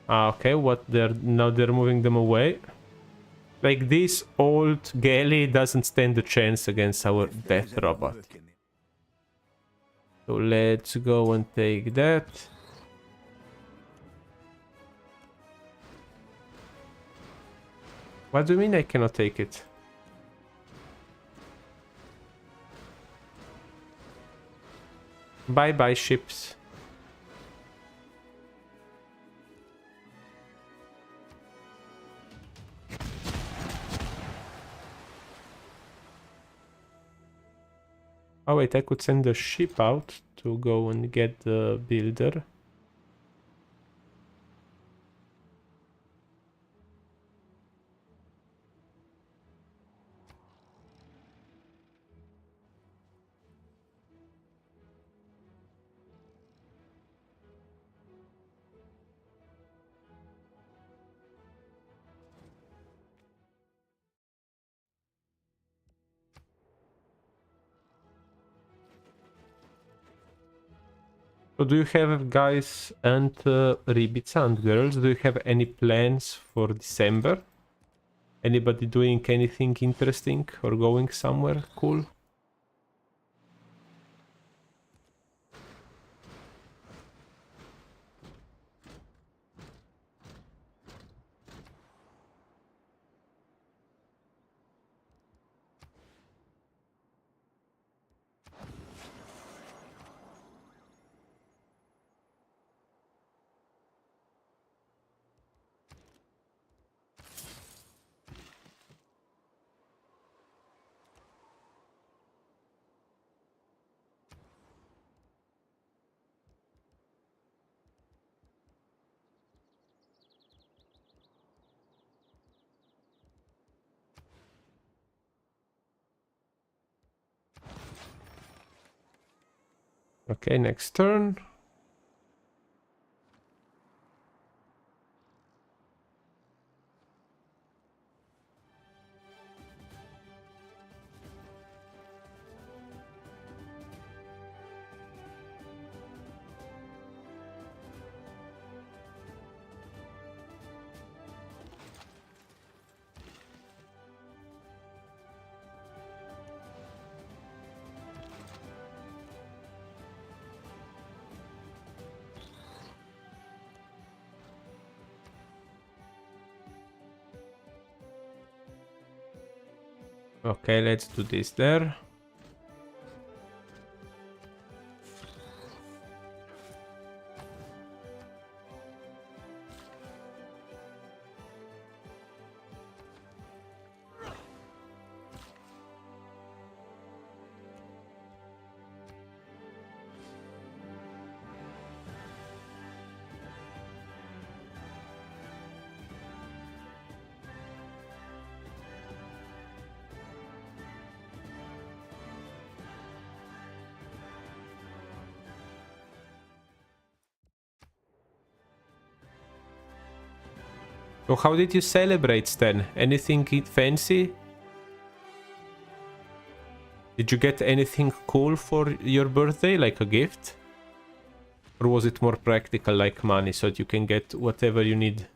Ah, okay, what now they're moving them away. Like this old galley doesn't stand a chance against our death robot. So let's go and take that. What do you mean I cannot take it? Bye bye ships. Oh wait, I could send a ship out to go and get the builder. So do you have, guys and Ribica and girls, do you have any plans for December? Anybody doing anything interesting or going somewhere cool? Okay, next turn. Okay, let's do this there. So how did you celebrate then? Anything fancy? Did you get anything cool for your birthday, like a gift? Or was it more practical, like money, so that you can get whatever you need?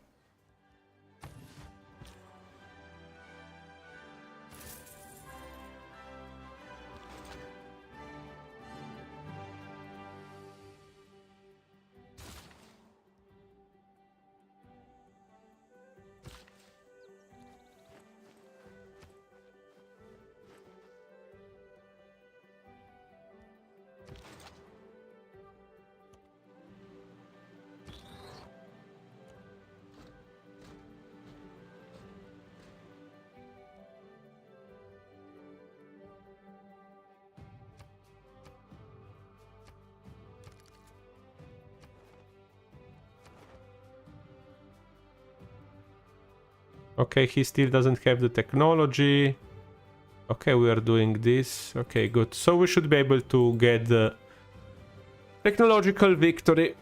Okay, he still doesn't have the technology. Okay, we are doing this. Okay, good. So we should be able to get the technological victory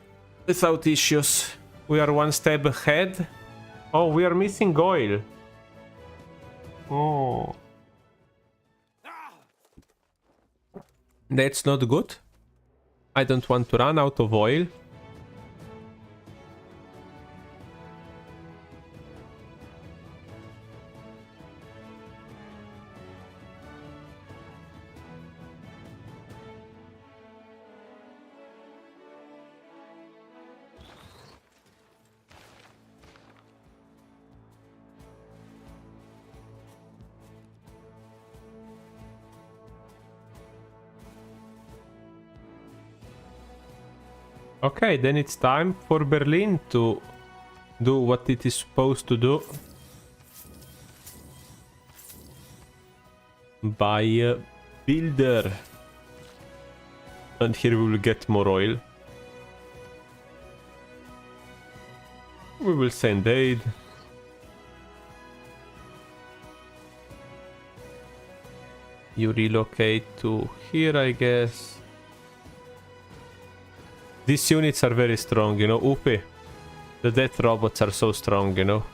without issues. We are one step ahead. Oh, we are missing oil. Oh. That's not good. I don't want to run out of oil. Okay, then it's time for Berlin to do what it is supposed to do. Buy a builder. And here we will get more oil. We will send aid. You relocate to here, I guess. These units are very strong, you know. Upe. The death robots are so strong, you know.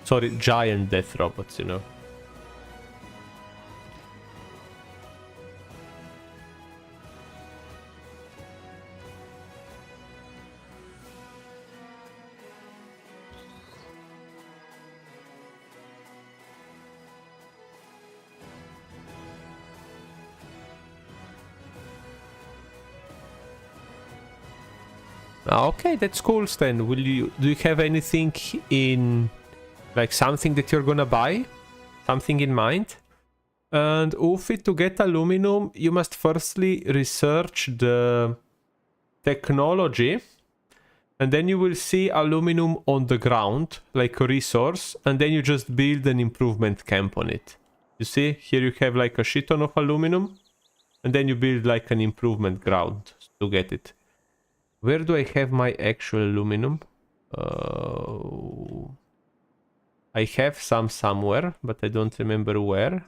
Sorry, giant death robots, you know. Okay, that's cool, Stan. Do you have anything in, like, something that you're gonna buy? Something in mind? And Ufi, to get aluminum, you must firstly research the technology, and then you will see aluminum on the ground, like a resource, and then you just build an improvement camp on it. You see, here you have like a shit ton of aluminum, and then you build like an improvement ground to get it. Where do I have my actual aluminum? I have some somewhere, but I don't remember where.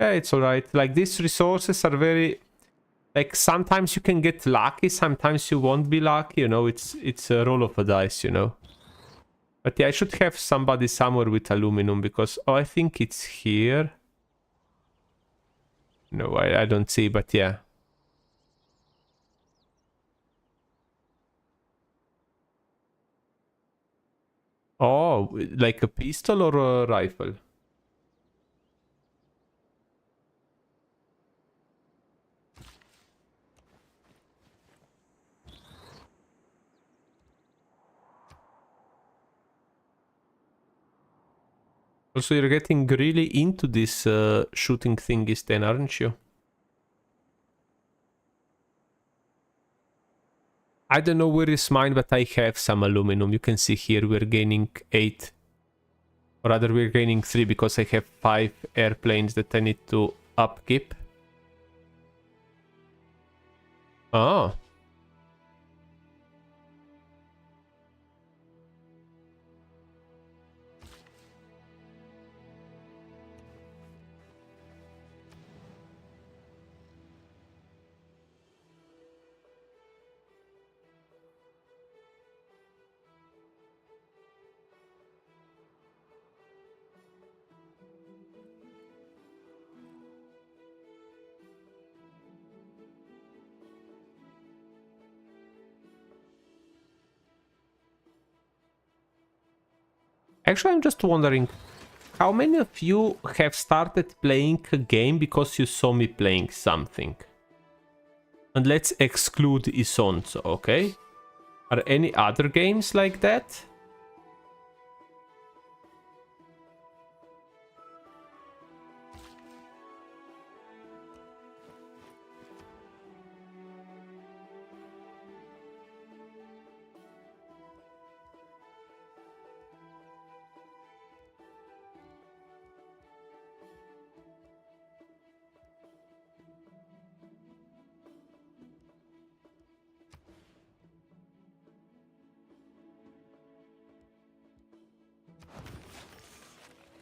Yeah, it's alright. Like, these resources are very... Like, sometimes you can get lucky, sometimes you won't be lucky, you know, it's a roll of a dice, you know. But yeah, I should have somebody somewhere with aluminum, because... Oh, I think it's here. No, I don't see, but yeah. Oh, like a pistol or a rifle? Also, you're getting really into this shooting thingies then, aren't you? I don't know where is mine, but I have some aluminum. You can see here we're gaining 8. Or rather, we're gaining 3 because I have 5 airplanes that I need to upkeep. Oh. Actually, I'm just wondering, how many of you have started playing a game because you saw me playing something? And let's exclude Isonzo, okay? Are any other games like that?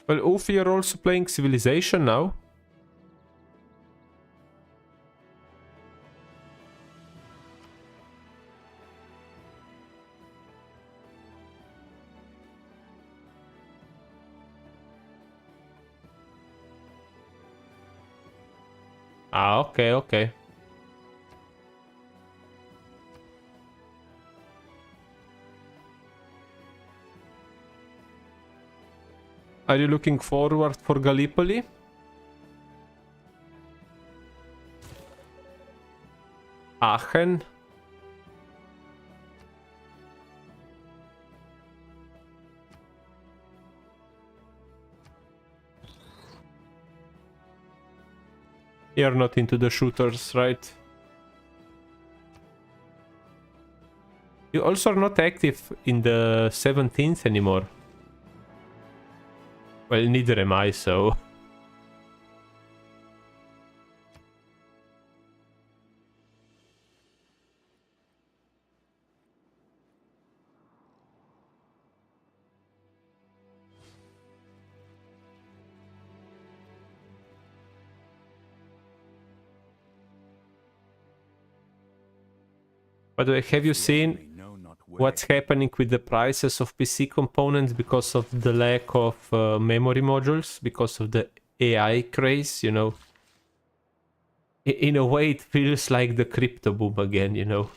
Well, Ufi, you're also playing Civilization now. Ah, okay, okay. Are you looking forward for Gallipoli? Aachen? You're not into the shooters, right? You also are not active in the 17th anymore. Well, neither am I, so... By the way, have you The seen enemy know not where what's happening with the prices of PC components because of the lack of memory modules, because of the AI craze, you know? In a way, it feels like the crypto boom again, you know?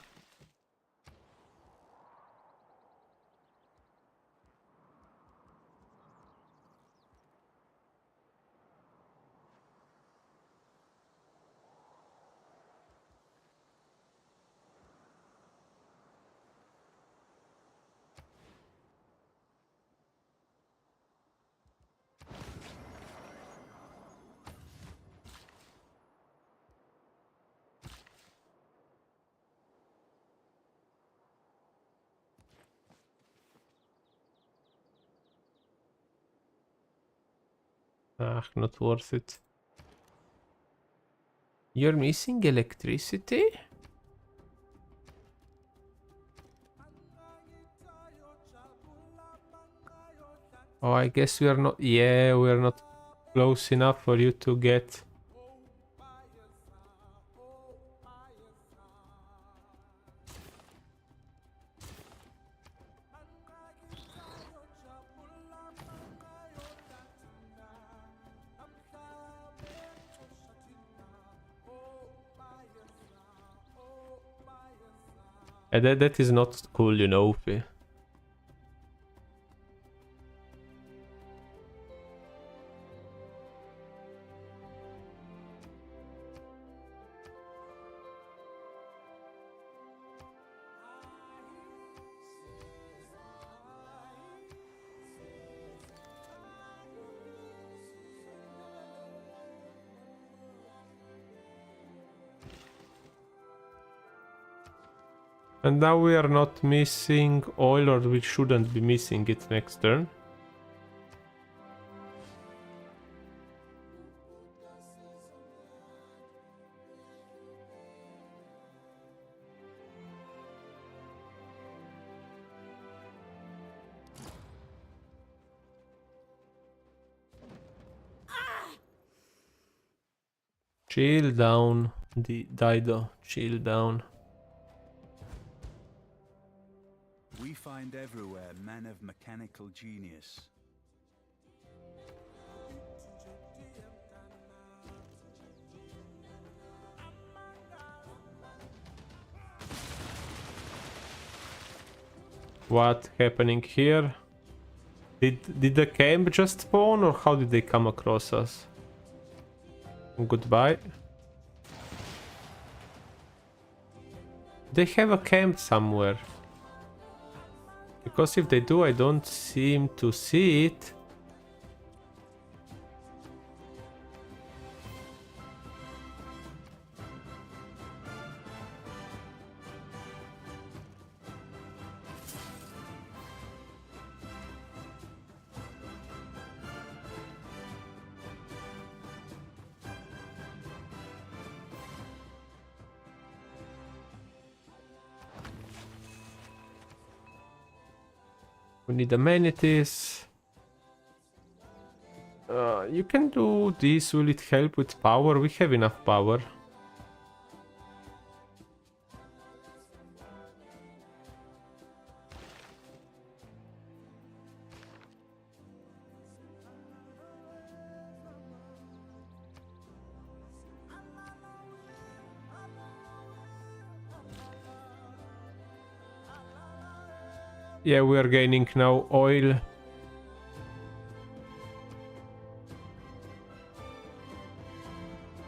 Ah, not worth it. You're missing electricity? Oh, I guess we are not... Yeah, we are not close enough for you to get... that is not cool, you know. And now we are not missing oil, or we shouldn't be missing it next turn. Chill down, Dido. Chill down. we find everywhere men of mechanical genius. What happening here? Did the camp just spawn, or how did they come across us? Goodbye. They have a camp somewhere. Because if they do, I don't seem to see it. We need amenities. You can do this. Will it help with power? We have enough power. Yeah, we are gaining now oil.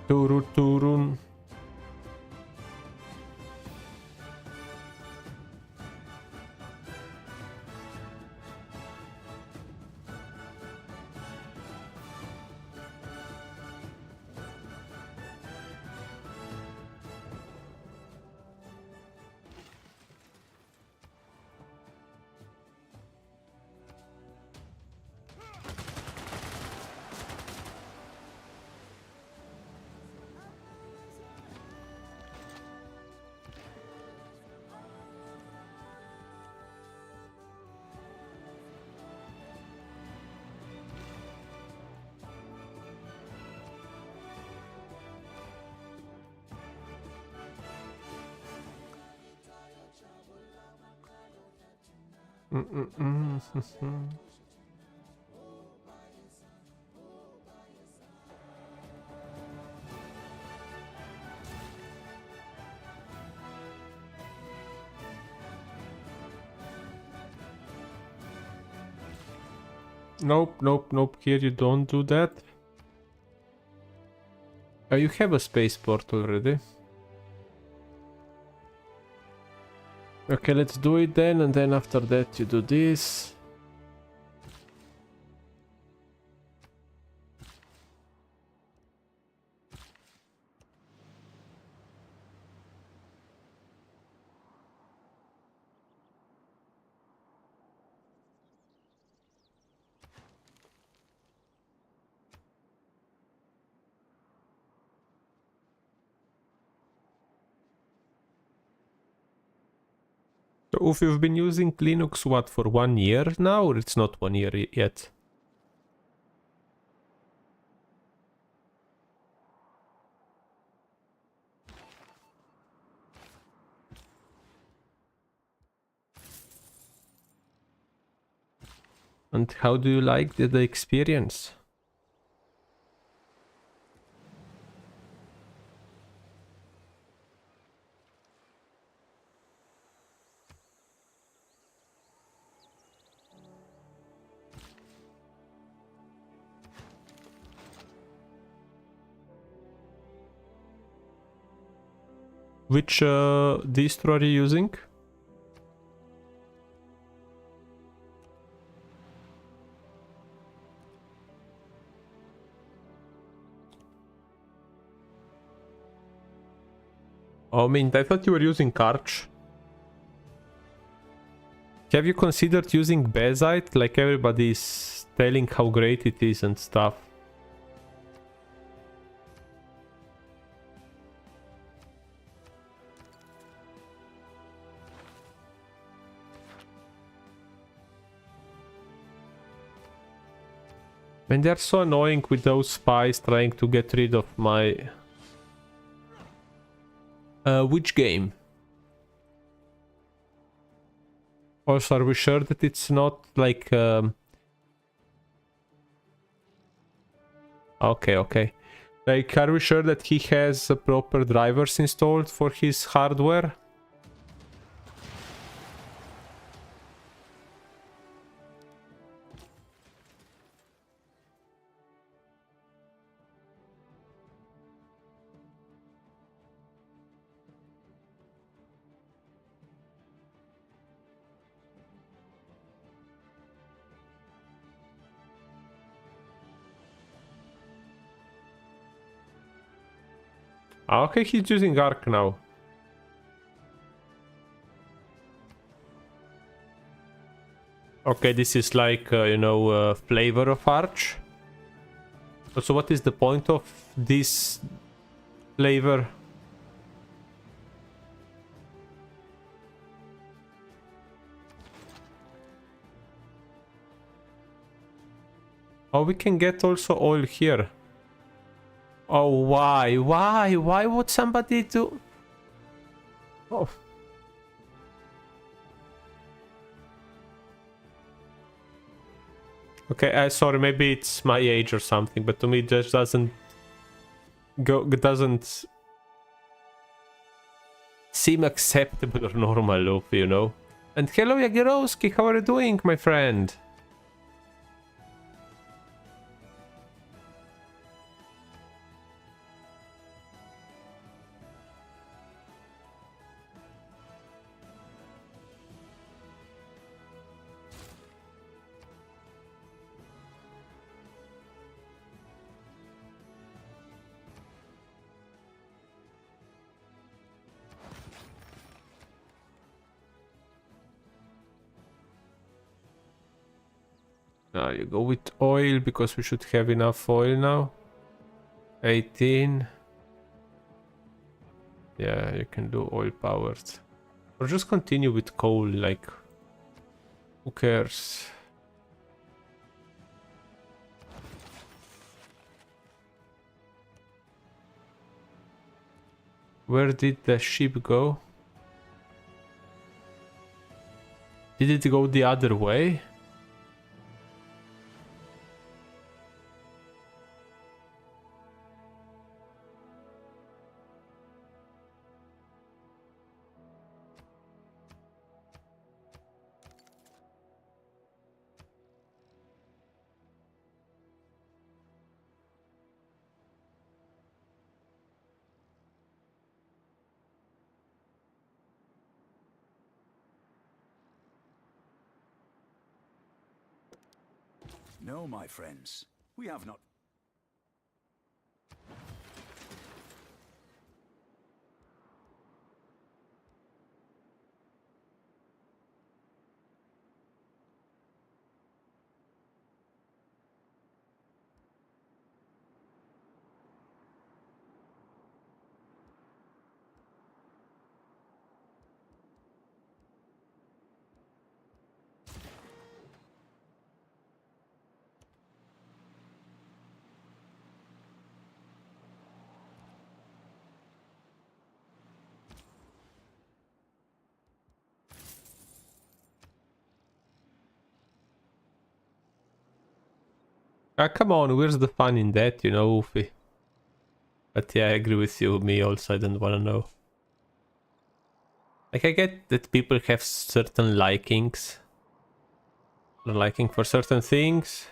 Turun. Nope, nope, nope. Here you don't do that. You have a spaceport already. Okay, let's do it then, and then after that you do this. So if you've been using Linux, what, for 1 year now, or it's not 1 year yet? And how do you like the experience? Which distro are you using? Oh, I mean, I thought you were using Arch. Have you considered using Bezite? Like everybody's telling how great it is and stuff. And they're so annoying with those spies trying to get rid of my... which game? Also, are we sure that it's not like... Okay, okay. Like, are we sure that he has proper drivers installed for his hardware? Okay, he's using Arc now. Okay, this is like, you know, flavor of Arch. So what is the point of this flavor? Oh, we can get also oil here. Oh, why? Why? Why would somebody do... Oh. Okay, sorry, maybe it's my age or something, but to me it just doesn't seem acceptable or normal, Loop, you know? And hello, Jagielowski, how are you doing, my friend? You go with oil because we should have enough oil now. 18. Yeah, you can do oil powered. Or just continue with coal, like... Who cares? Where did the ship go? Did it go the other way? No, my friends, we have not. Ah, come on, where's the fun in that, you know, Ufi? But yeah, I agree with you, me also, I don't wanna know. Like, I get that people have certain likings. A liking for certain things.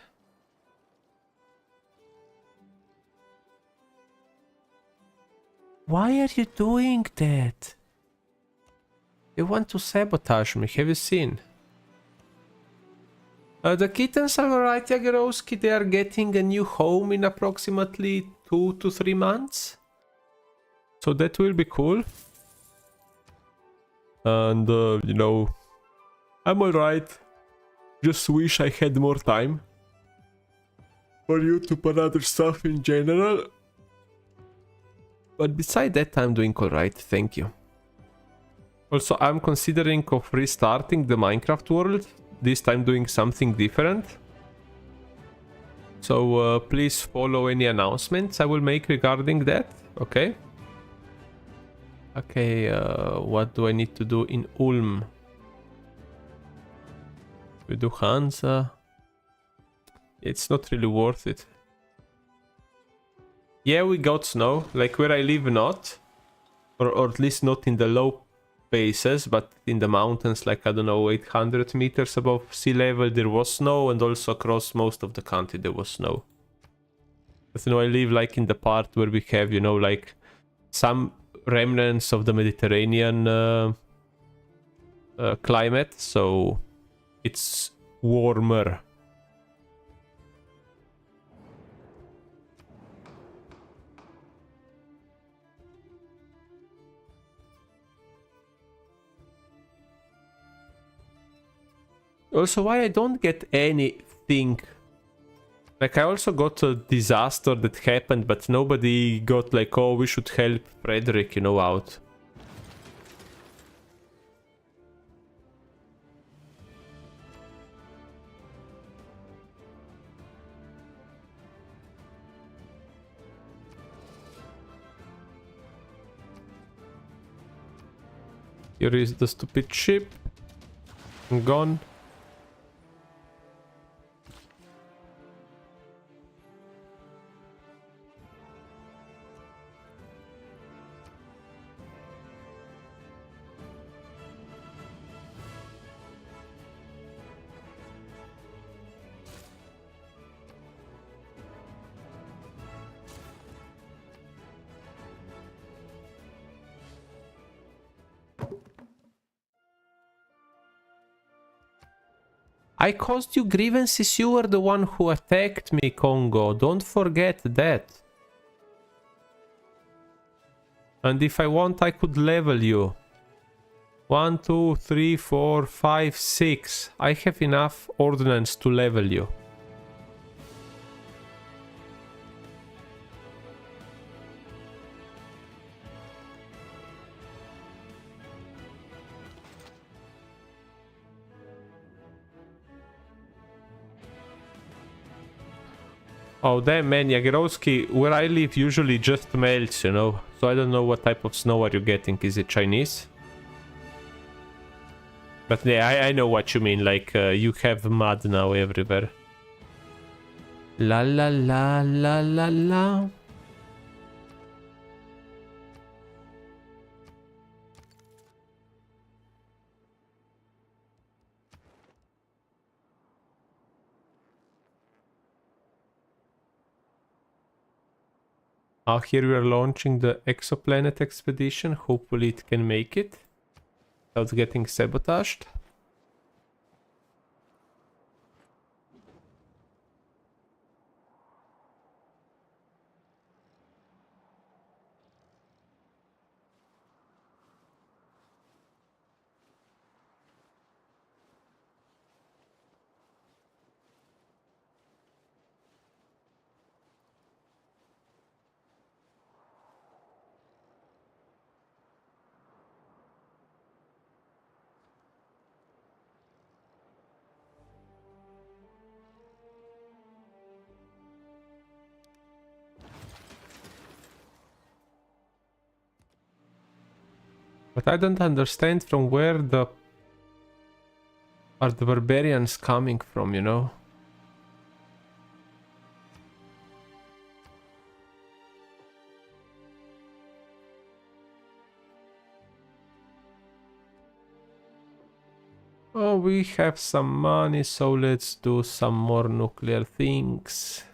Why are you doing that? You want to sabotage me, have you seen? The kittens are alright, Jagerowski. They are getting a new home in approximately 2 to 3 months. So that will be cool. And, you know, I'm alright. Just wish I had more time for YouTube and other stuff in general. But beside that, I'm doing alright, thank you. Also, I'm considering of restarting the Minecraft world. This time doing something different. So please follow any announcements I will make regarding that. Okay. Okay, what do I need to do in Ulm? We do Hansa. It's not really worth it. Yeah, we got snow. Like where I live, not. Or at least not in the low places, but in the mountains, like I don't know, 800 meters above sea level there was snow, and also across most of the country there was snow. But you know, I live like in the part where we have, you know, like some remnants of the Mediterranean climate, so it's warmer. Also, why I don't get anything. Like, I also got a disaster that happened, but nobody got like, oh, we should help Frederick, you know, out. Here is the stupid ship. I'm gone. I caused you grievances, you were the one who attacked me, Congo. Don't forget that. And if I want, I could level you. 1, 2, 3, 4, 5, 6. I have enough ordnance to level you. Oh damn man, Jagerowski, where I live usually just melts, you know. So I don't know what type of snow are you getting. Is it Chinese? But yeah, I know what you mean. Like, you have mud now everywhere. La la la la la la. Here we are launching the exoplanet expedition. Hopefully it can make it without getting sabotaged. But I don't understand from where are the barbarians coming from, you know? Oh, we have some money, so let's do some more nuclear things.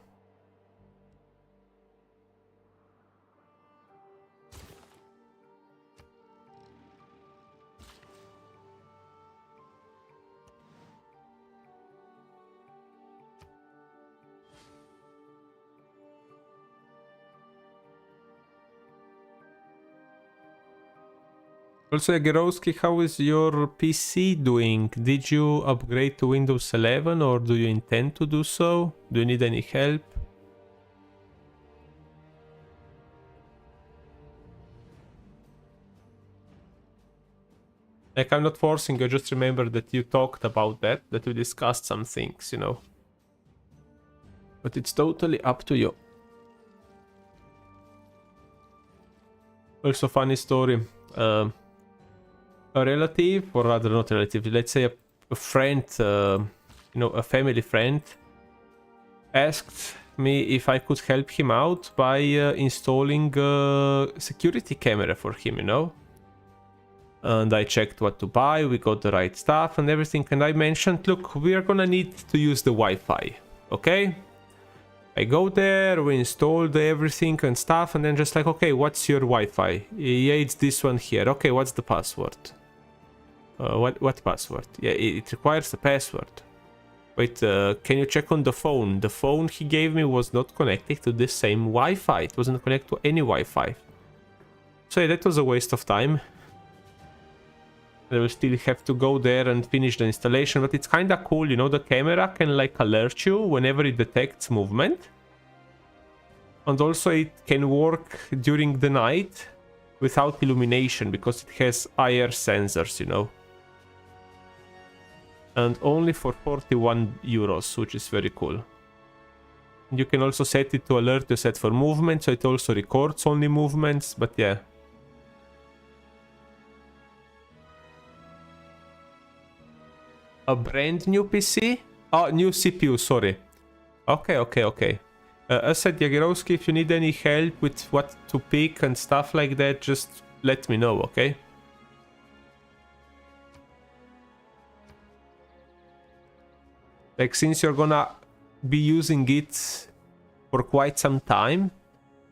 Also, Jagerowski, how is your PC doing? Did you upgrade to Windows 11 or do you intend to do so? Do you need any help? Like, I'm not forcing you, just remember that you talked about that we discussed some things, you know. But it's totally up to you. Also, funny story. A relative, or rather not a relative, let's say a friend, you know, a family friend, asked me if I could help him out by installing a security camera for him, you know. And I checked what to buy, we got the right stuff and everything, and I mentioned, look, we are gonna need to use the Wi-Fi, okay? I go there, we installed everything and stuff, and then just like, okay, what's your Wi-Fi? Yeah, it's this one here. Okay, what's the password? What password? Yeah, it requires a password. Wait, can you check on the phone? The phone he gave me was not connected to the same Wi-Fi. It wasn't connected to any Wi-Fi. So yeah, that was a waste of time. I will still have to go there and finish the installation, but it's kinda cool, you know, the camera can like alert you whenever it detects movement. And also it can work during the night without illumination because it has IR sensors, you know. And only for 41 euros, which is very cool. You can also set it to alert you set for movement, so it also records only movements, but yeah. A brand new PC? Oh, new CPU, sorry. Okay. As said, Jagerowski, if you need any help with what to pick and stuff like that, just let me know, okay? Like, since you're gonna be using it for quite some time,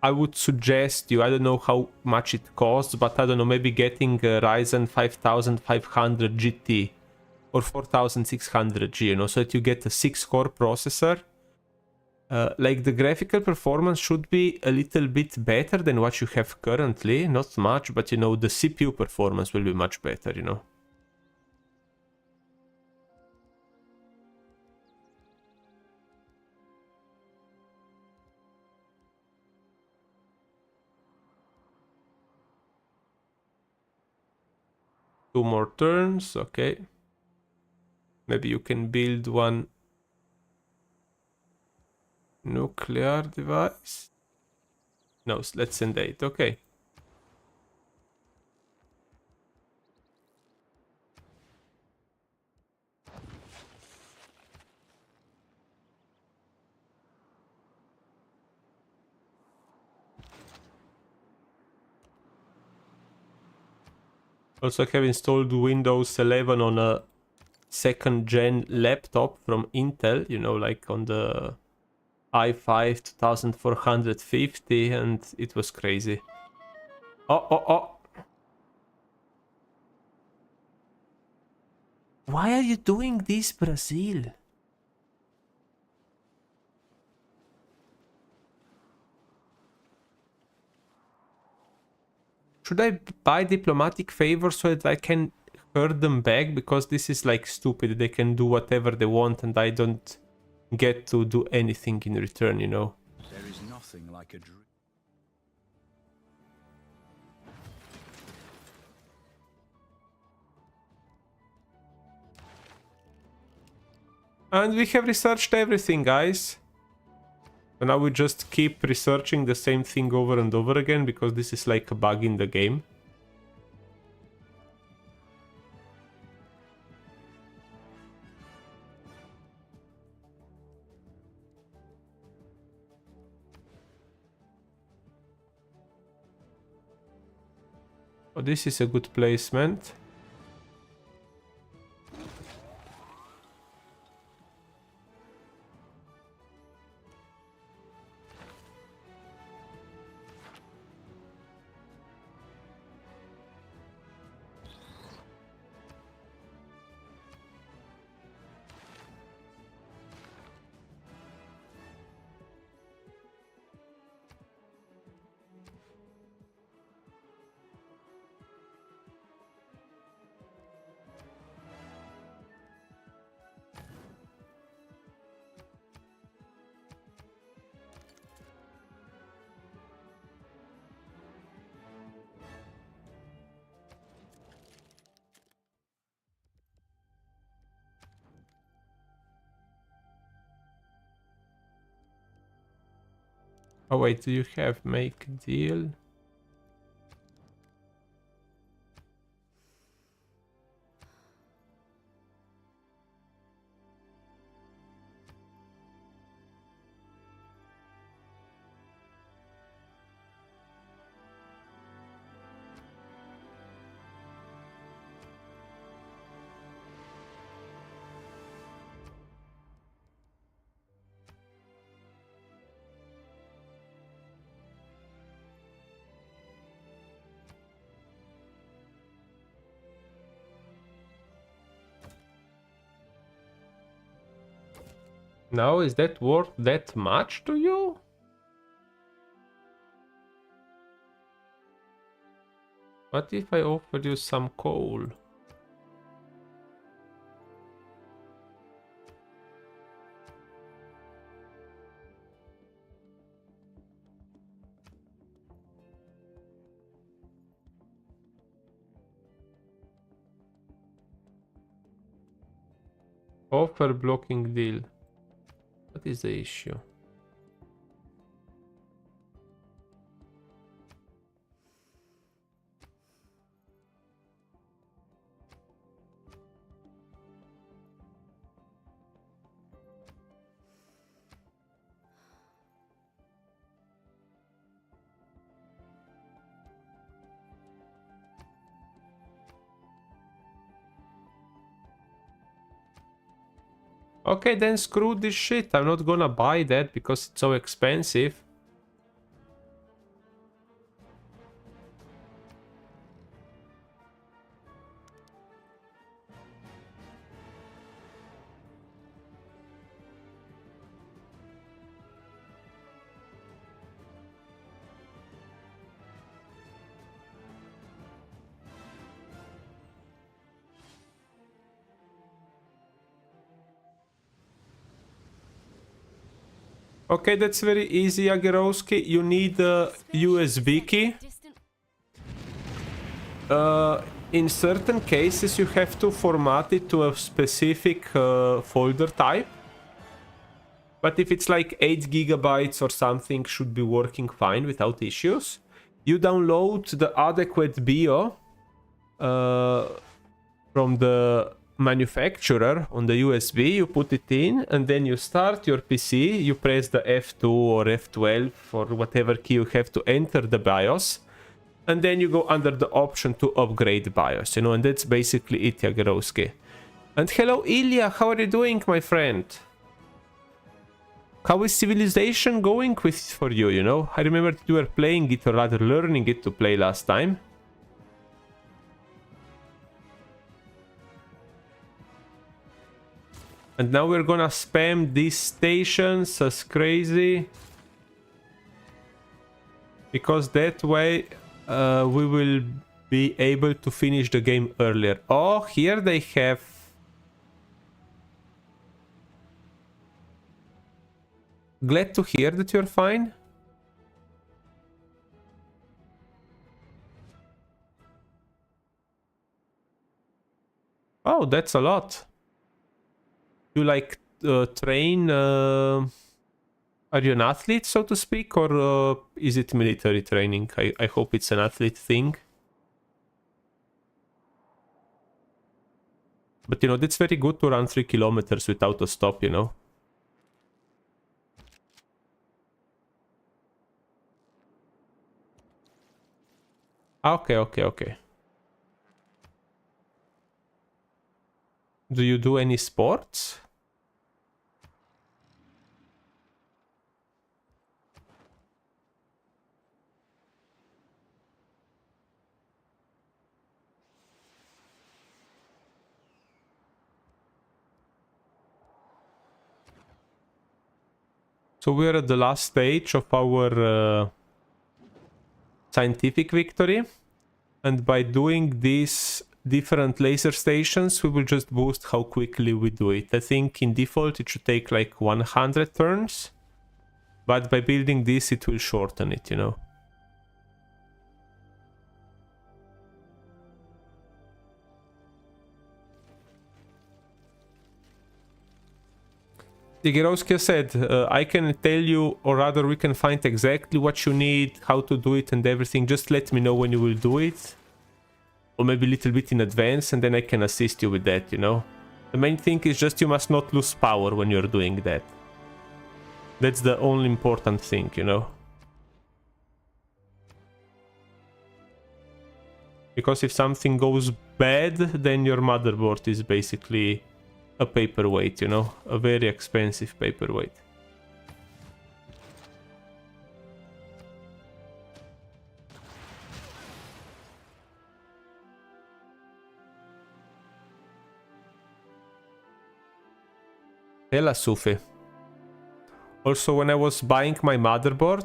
I would suggest you, I don't know how much it costs, but I don't know, maybe getting a Ryzen 5500 GT or 4600G, you know, so that you get a 6-core processor. Like, the graphical performance should be a little bit better than what you have currently, not much, but you know, the CPU performance will be much better, you know. Two more turns, okay. Maybe you can build one nuclear device. No, let's send 8, okay. Also, I have installed Windows 11 on a second gen laptop from Intel, you know, like on the i5 2450, and it was crazy. Oh. Why are you doing this, Brazil? Should I buy diplomatic favor so that I can hurt them back? Because this is like stupid. They can do whatever they want and I don't get to do anything in return, you know? There is nothing like a dream. And we have researched everything, guys. So now we just keep researching the same thing over and over again because this is like a bug in the game. Oh, this is a good placement. Oh wait, do you have make deal? Now, is that worth that much to you? What if I offered you some coal? Offer blocking deal. What is the issue? Okay, then screw this shit. I'm not gonna buy that because it's so expensive. Okay, that's very easy, Jagerowski. You need a USB key. In certain cases, you have to format it to a specific folder type. But if it's like 8 gigabytes or something, should be working fine without issues. You download the adequate BIOS from the manufacturer on the USB, you put it in, and then you start your PC, you press the F2 or F12 or whatever key you have to enter the BIOS, and then you go under the option to upgrade BIOS, you know, and that's basically it, Jagerowski. And hello, Ilya, how are you doing, my friend? How is Civilization going for you, you know? I remember you were playing it, or rather learning it to play last time. And now we're gonna spam these stations as crazy. Because that way we will be able to finish the game earlier. Oh, here they have... Glad to hear that you're fine. Oh, that's a lot. You like train... Are you an athlete, so to speak, or is it military training? I hope it's an athlete thing. But, you know, that's very good to run 3 kilometers without a stop, you know. Okay. Do you do any sports? So we're at the last stage of our scientific victory, and by doing these different laser stations we will just boost how quickly we do it. I think in default it should take like 100 turns, but by building this it will shorten it, you know. Tigirowski said, I can tell you, or rather we can find exactly what you need, how to do it and everything. Just let me know when you will do it. Or maybe a little bit in advance, and then I can assist you with that, you know. The main thing is just you must not lose power when you're doing that. That's the only important thing, you know. Because if something goes bad, then your motherboard is basically a paperweight, you know, a very expensive paperweight. Hella Sufi. Also, when I was buying my motherboard,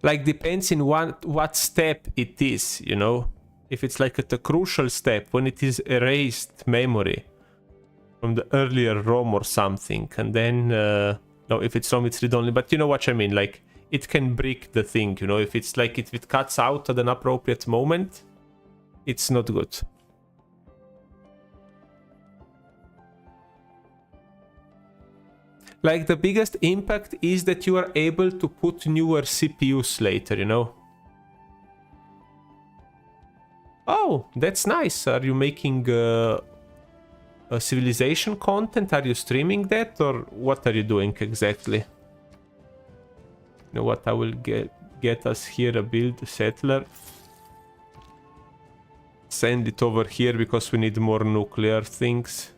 like depends in what step it is, you know. If it's like at a crucial step, when it is erased memory from the earlier ROM or something, and then no, if it's ROM it's read-only, but you know what I mean, like it can break the thing, you know. If it's like if it cuts out at an appropriate moment, it's not good. Like the biggest impact is that you are able to put newer CPUs later, you know. Oh, that's nice. Are you making a Civilization content? Are you streaming that, or what are you doing exactly? You know what? I will get us here a build settler. Send it over here because we need more nuclear things.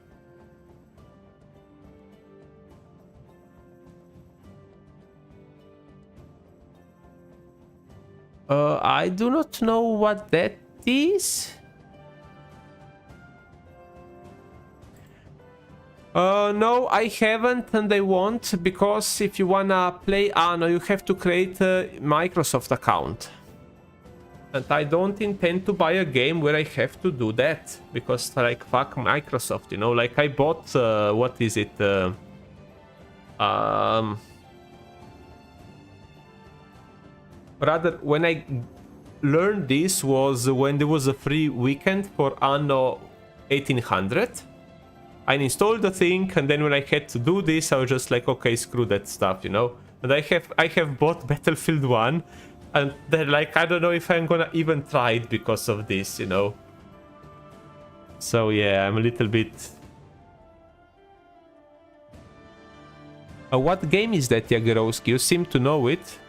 I do not know what that is. No, I haven't, and I won't, because if you wanna play Anno, you have to create a Microsoft account. And I don't intend to buy a game where I have to do that, because, like, fuck Microsoft, you know? Like, I bought, what is it? Rather, when I learned this was when there was a free weekend for Anno 1800. I installed the thing, and then when I had to do this, I was just like, okay, screw that stuff, you know. And I have bought Battlefield 1, and then, like, I don't know if I'm gonna even try it because of this, you know. So yeah, I'm a little bit What game is that, Jagerowski? You seem to know it.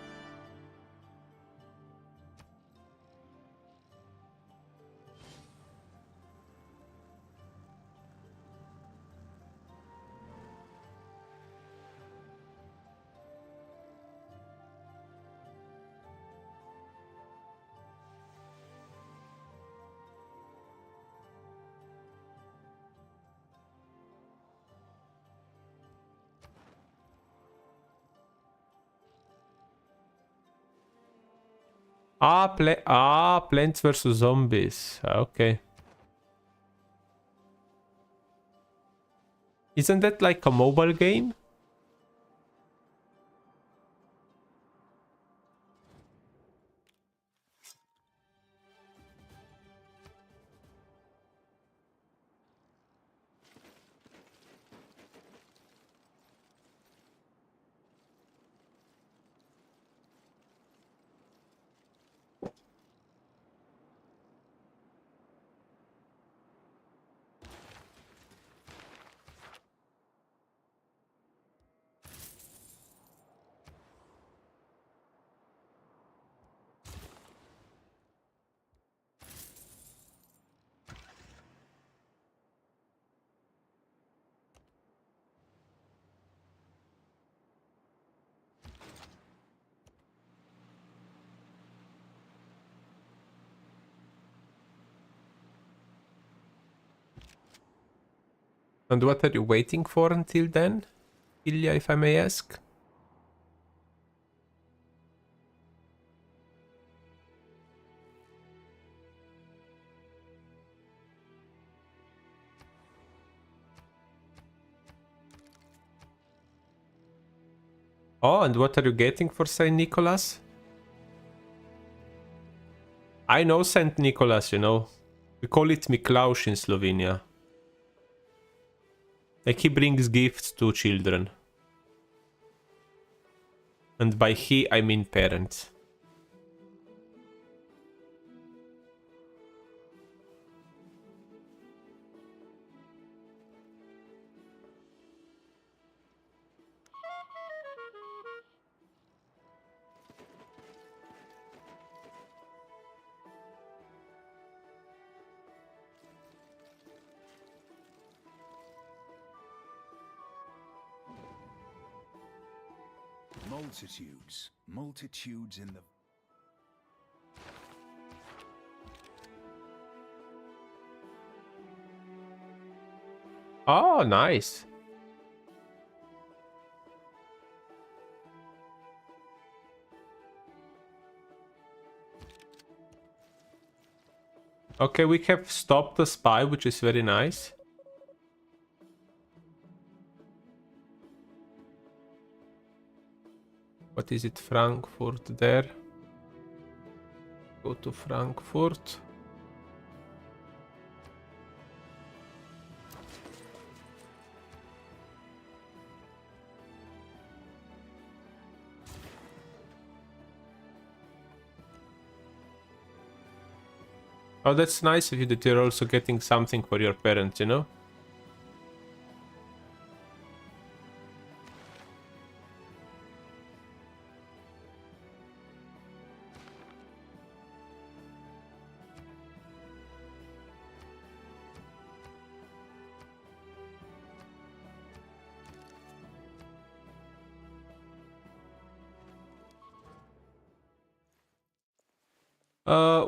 Plants vs Zombies. Okay. Isn't that like a mobile game? And what are you waiting for until then, Ilya, if I may ask? Oh, and what are you getting for Saint Nicholas? I know Saint Nicholas, you know. We call it Miklauš in Slovenia. Like he brings gifts to children. And by he, I mean parents. Multitudes in the... Oh, nice. Okay, we have stopped the spy, which is very nice. What is it? Frankfurt there. Go to Frankfurt. Oh, that's nice of you that you're also getting something for your parents, you know?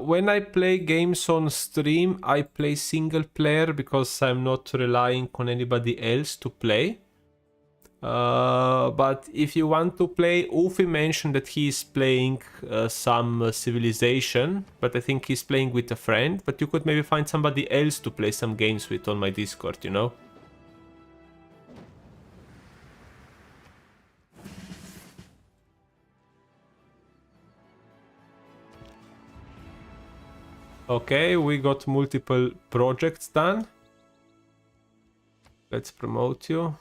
When I play games on stream, I play single player because I'm not relying on anybody else to play. But if you want to play, Ufi mentioned that he's playing some Civilization, but I think he's playing with a friend. But you could maybe find somebody else to play some games with on my Discord, you know? Okay, we got multiple projects done. Let's promote you.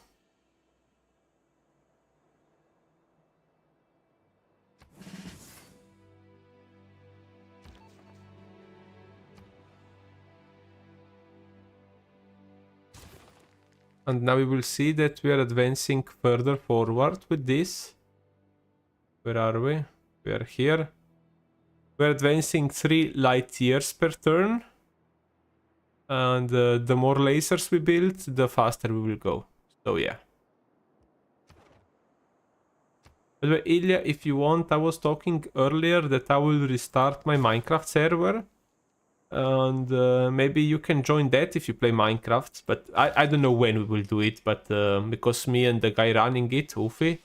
And now we will see that we are advancing further forward with this. Where are we? We are here. We're advancing 3 light years per turn. And the more lasers we build, the faster we will go. So yeah. By the way, Ilya, if you want, I was talking earlier that I will restart my Minecraft server. And maybe you can join that if you play Minecraft. But I don't know when we will do it. But because me and the guy running it, Ufi,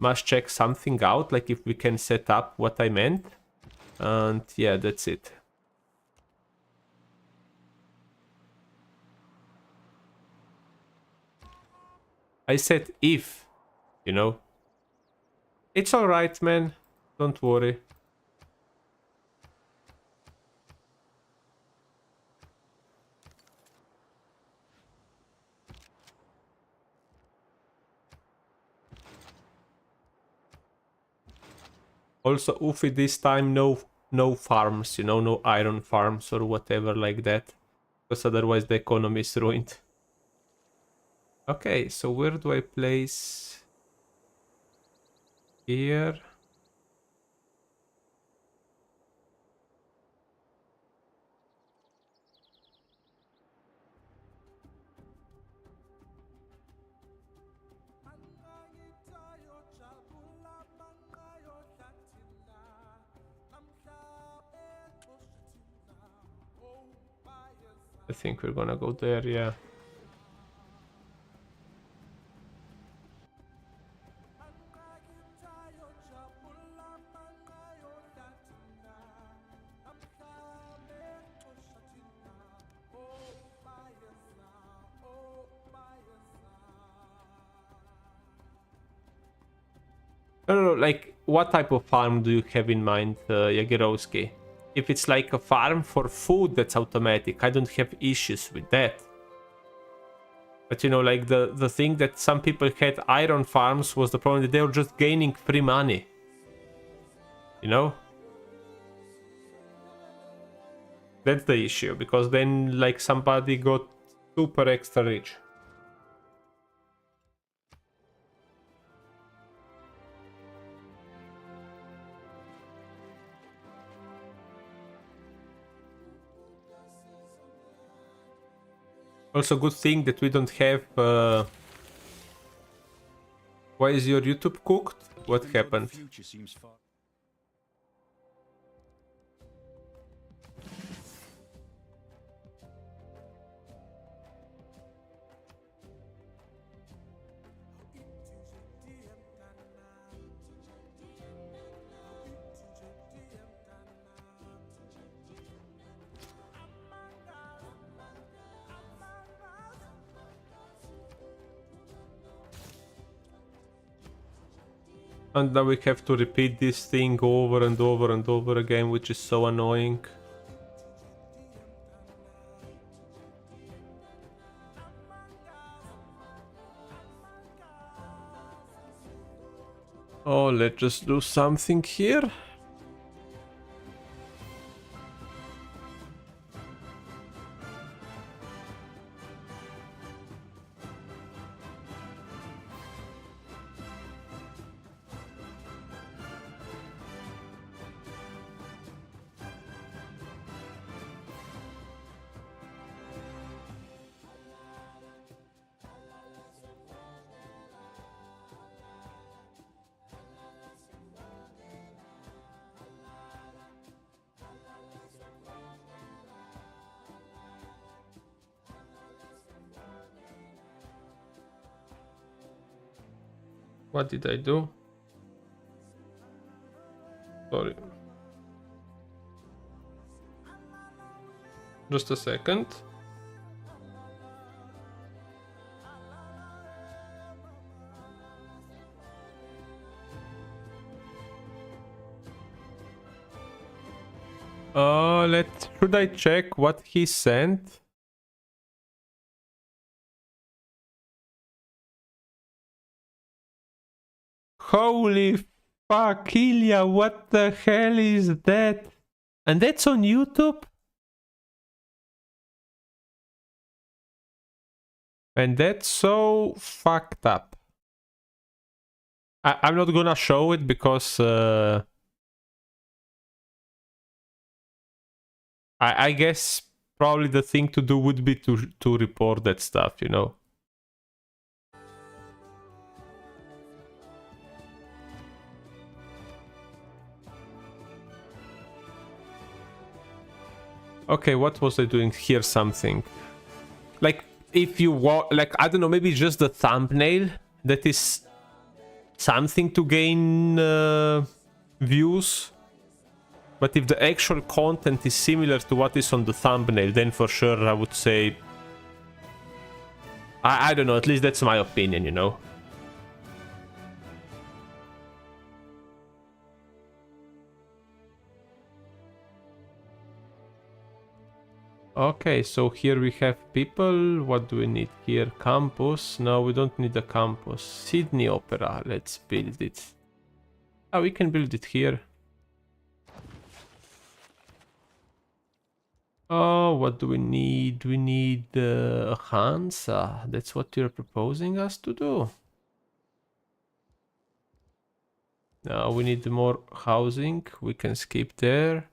must check something out. Like if we can set up what I meant. And yeah, that's it. I said if, you know. It's alright, man. Don't worry. Also, Ufi, this time no farms, you know, no iron farms or whatever like that. Because otherwise the economy is ruined. Okay, so where do I place... Here... I think we're gonna go there, yeah. I don't know, like, what type of farm do you have in mind, Jagirovsky? If it's like a farm for food, that's automatic. I don't have issues with that. But you know, like the thing that some people had iron farms was the problem that they were just gaining free money. You know? That's the issue, because then like somebody got super extra rich. Also, good thing that we don't have... Why is your YouTube cooked? What happened? And now we have to repeat this thing over and over and over again, which is so annoying. Oh, let's just do something here. What did I do? Sorry. Just a second. Should I check what he sent? Holy fuck, Ilya, what the hell is that? And that's on YouTube? And that's so fucked up. I'm not gonna show it because I guess probably the thing to do would be to report that stuff, you know. Okay, what was I doing here? Something like if you want, like I don't know, maybe just the thumbnail that is something to gain views. But if the actual content is similar to what is on the thumbnail, then for sure I would say... I don't know, at least that's my opinion, you know? Okay, so here we have people. What do we need here? Campus. No, we don't need a campus. Sydney Opera. Let's build it. Oh, we can build it here. Oh, what do we need? We need a Hansa. That's what you're proposing us to do. Now we need more housing. We can skip there.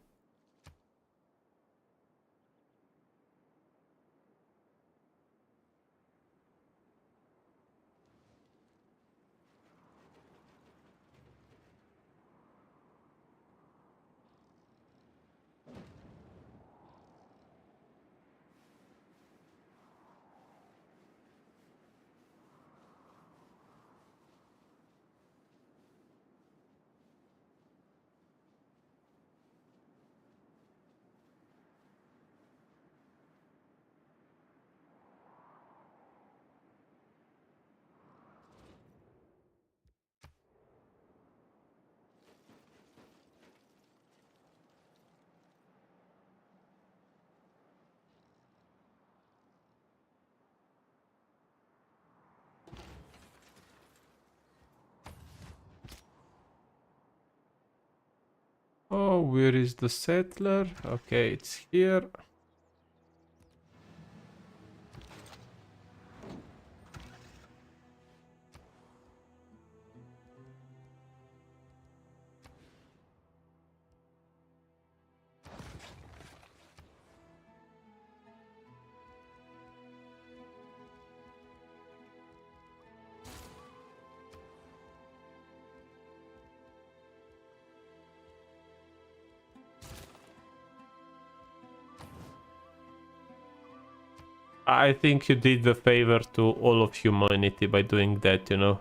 Oh, where is the settler? Okay, it's here. I think you did the favor to all of humanity by doing that, you know.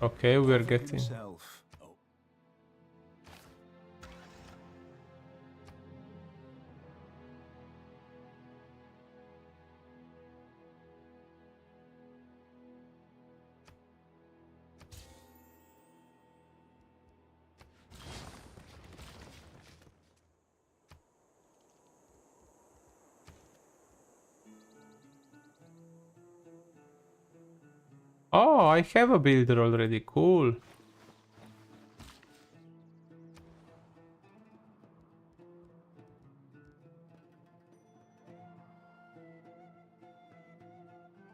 Okay, we're getting... Oh, I have a builder already, cool.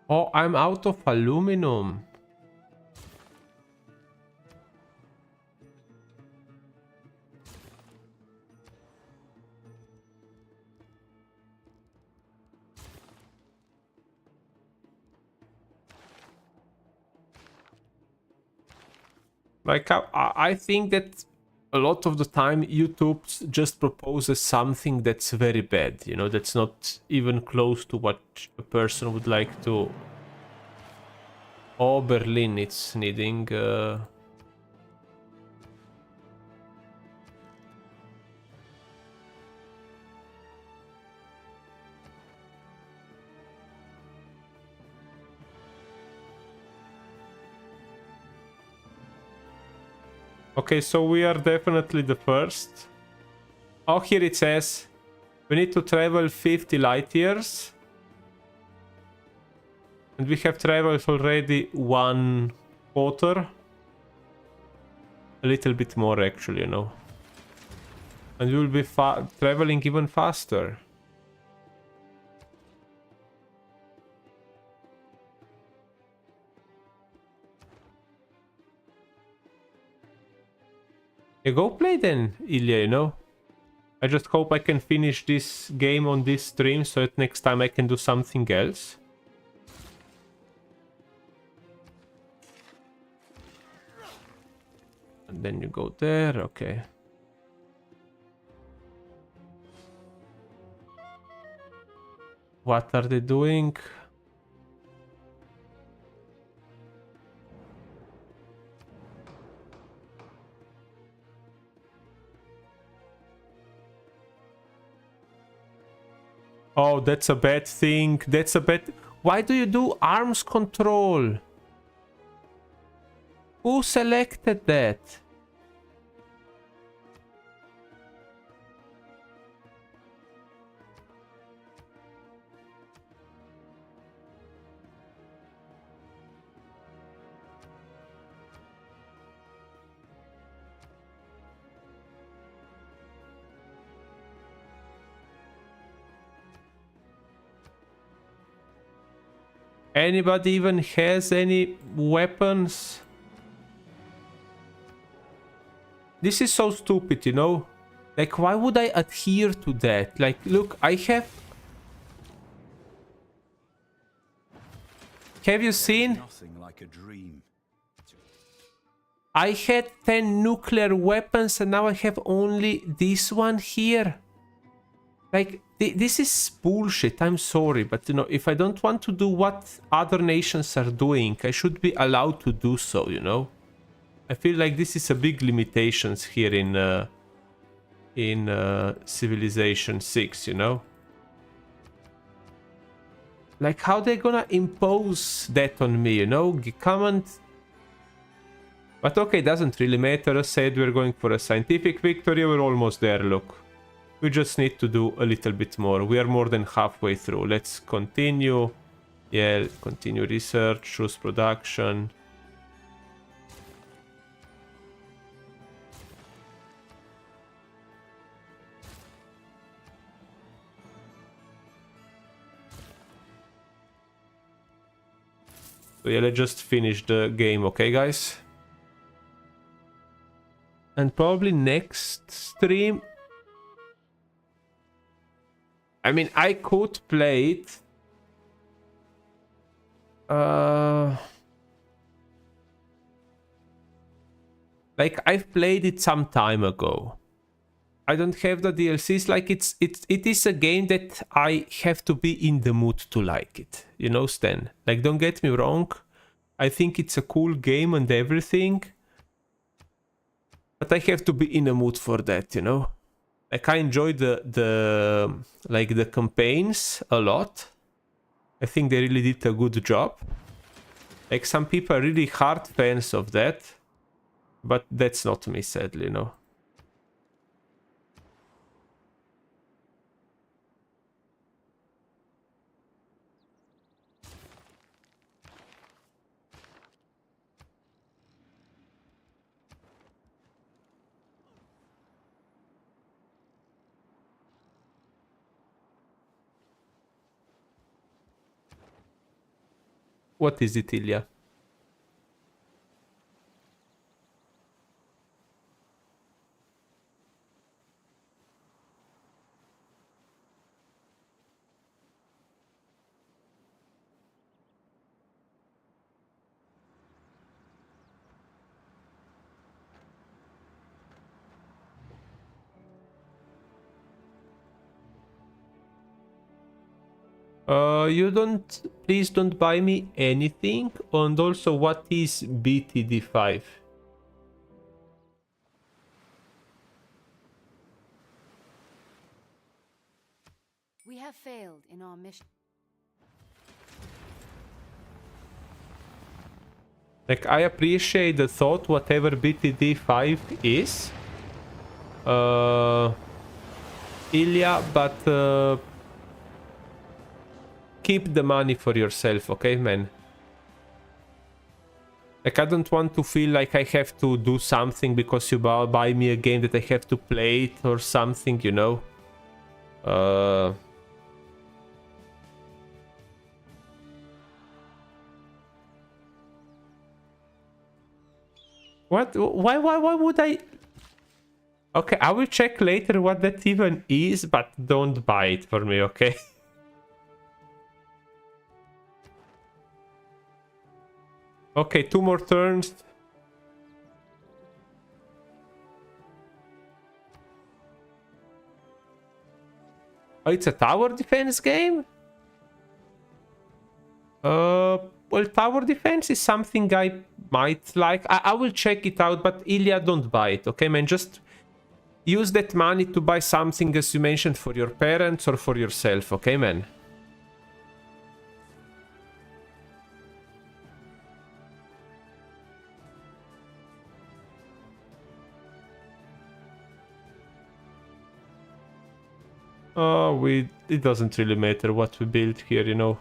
Oh, I'm out of aluminum. Like, I think that a lot of the time YouTube just proposes something that's very bad, you know, that's not even close to what a person would like to... Oh, Berlin, it's needing... Okay, so we are definitely the first. Oh, here it says we need to travel 50 light years. And we have traveled already 1/4. A little bit more actually, you know. And we will be traveling even faster. Yeah, go play then, Ilya, you know. I just hope I can finish this game on this stream so that next time I can do something else. And then you go there, okay. What are they doing? Oh, that's a bad thing. That's a bad... Why do you do arms control? Who selected that? Anybody even has any weapons? This is so stupid, you know? Like, why would I adhere to that? Like, look, I have... Have you seen? Nothing like a dream. I had 10 nuclear weapons and now I have only this one here. Like, this is bullshit. I'm sorry, but you know, if I don't want to do what other nations are doing, I should be allowed to do so, you know? I feel like this is a big limitations here in Civilization 6, you know? Like, how they gonna impose that on me, you know? Comment. But okay, doesn't really matter. I said we're going for a scientific victory. We're almost there, look. We just need to do a little bit more. We are more than halfway through. Let's continue. Yeah, continue research, choose production. So yeah, let's just finish the game, okay, guys? And probably next stream... I mean, I could play it. Like, I've played it some time ago. I don't have the DLCs. Like, it is a game that I have to be in the mood to like it. You know, Stan? Like, don't get me wrong. I think it's a cool game and everything. But I have to be in a mood for that, you know? Like, I enjoy the campaigns a lot. I think they really did a good job. Like, some people are really hard fans of that. But that's not me, sadly, you know. What is it, Ilya? Please don't buy me anything. And also, what is BTD5? We have failed in our mission. Like, I appreciate the thought, whatever BTD5 is. Ilya, but keep the money for yourself, okay, man? Like, I don't want to feel like I have to do something because you buy me a game that I have to play it or something, you know? What? Why would I... Okay, I will check later what that even is, but don't buy it for me, okay? Okay, 2 more turns. Oh, it's a tower defense game? Well, tower defense is something I might like. I will check it out, but Ilya, don't buy it, okay, man? Just use that money to buy something, as you mentioned, for your parents or for yourself, okay, man? Oh, it doesn't really matter what we build here, you know.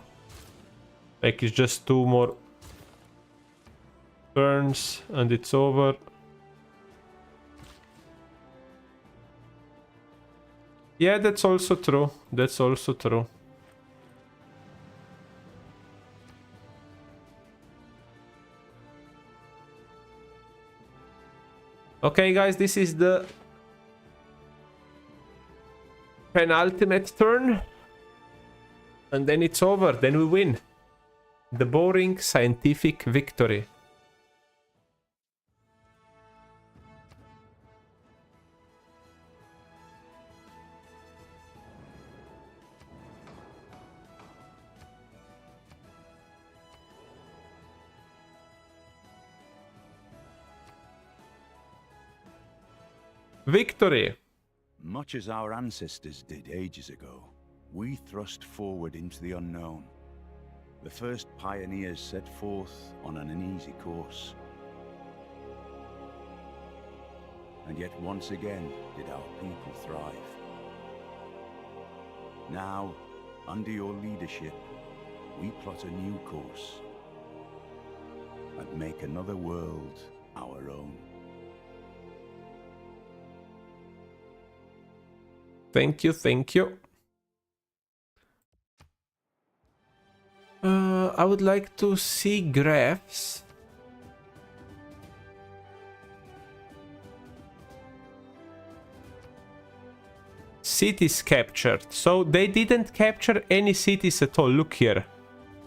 Like, it's just 2 more turns and it's over. Yeah, that's also true. That's also true. Okay, guys, this is the penultimate turn. And then it's over. Then we win. The boring scientific victory. Victory! Much as our ancestors did ages ago, we thrust forward into the unknown. The first pioneers set forth on an uneasy course. And yet once again did our people thrive. Now, under your leadership, we plot a new course and make another world our own. Thank you, thank you. I would like to see graphs. Cities captured. So they didn't capture any cities at all. Look here.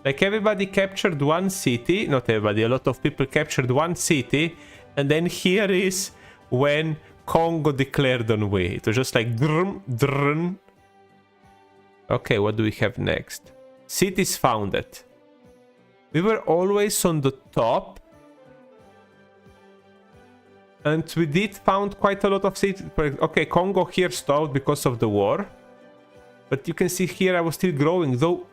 Like, everybody captured 1 city. Not everybody, a lot of people captured 1 city. And then here is when Congo declared on way. It was just like drn, drn. Okay, what do we have next? Cities founded. We were always on the top. And we did found quite a lot of cities. Okay, Congo here stopped because of the war. But you can see here I was still growing. Though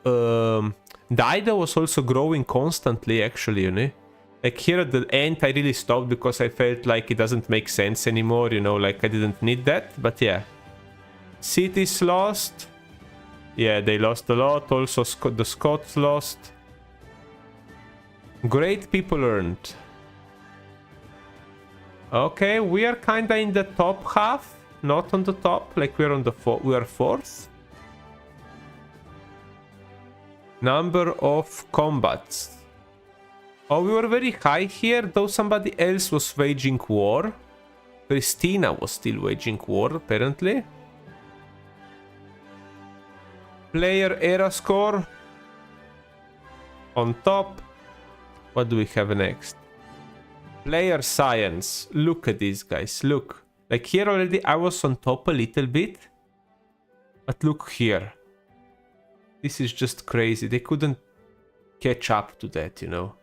Dido was also growing constantly, actually, you know. Like, here at the end I really stopped because I felt like it doesn't make sense anymore, you know, like I didn't need that. But yeah. Cities lost. Yeah, they lost a lot. Also the Scots lost. Great people earned. Okay, we are kinda in the top half. Not on the top, like we're on the we are 4th. Number of combats. Oh, we were very high here, though somebody else was waging war. Christina was still waging war, apparently. Player era score. On top. What do we have next? Player science. Look at these guys, look. Like, here already I was on top a little bit. But look here. This is just crazy. They couldn't catch up to that, you know.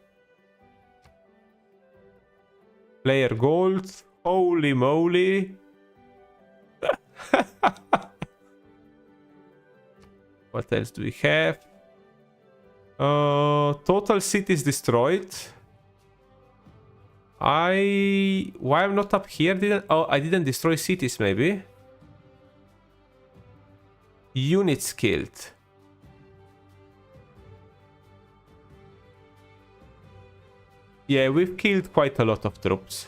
Player gold. Holy moly. What else do we have? Total cities destroyed. Why I'm not up here? I didn't destroy cities, maybe. Units killed. Yeah, we've killed quite a lot of troops.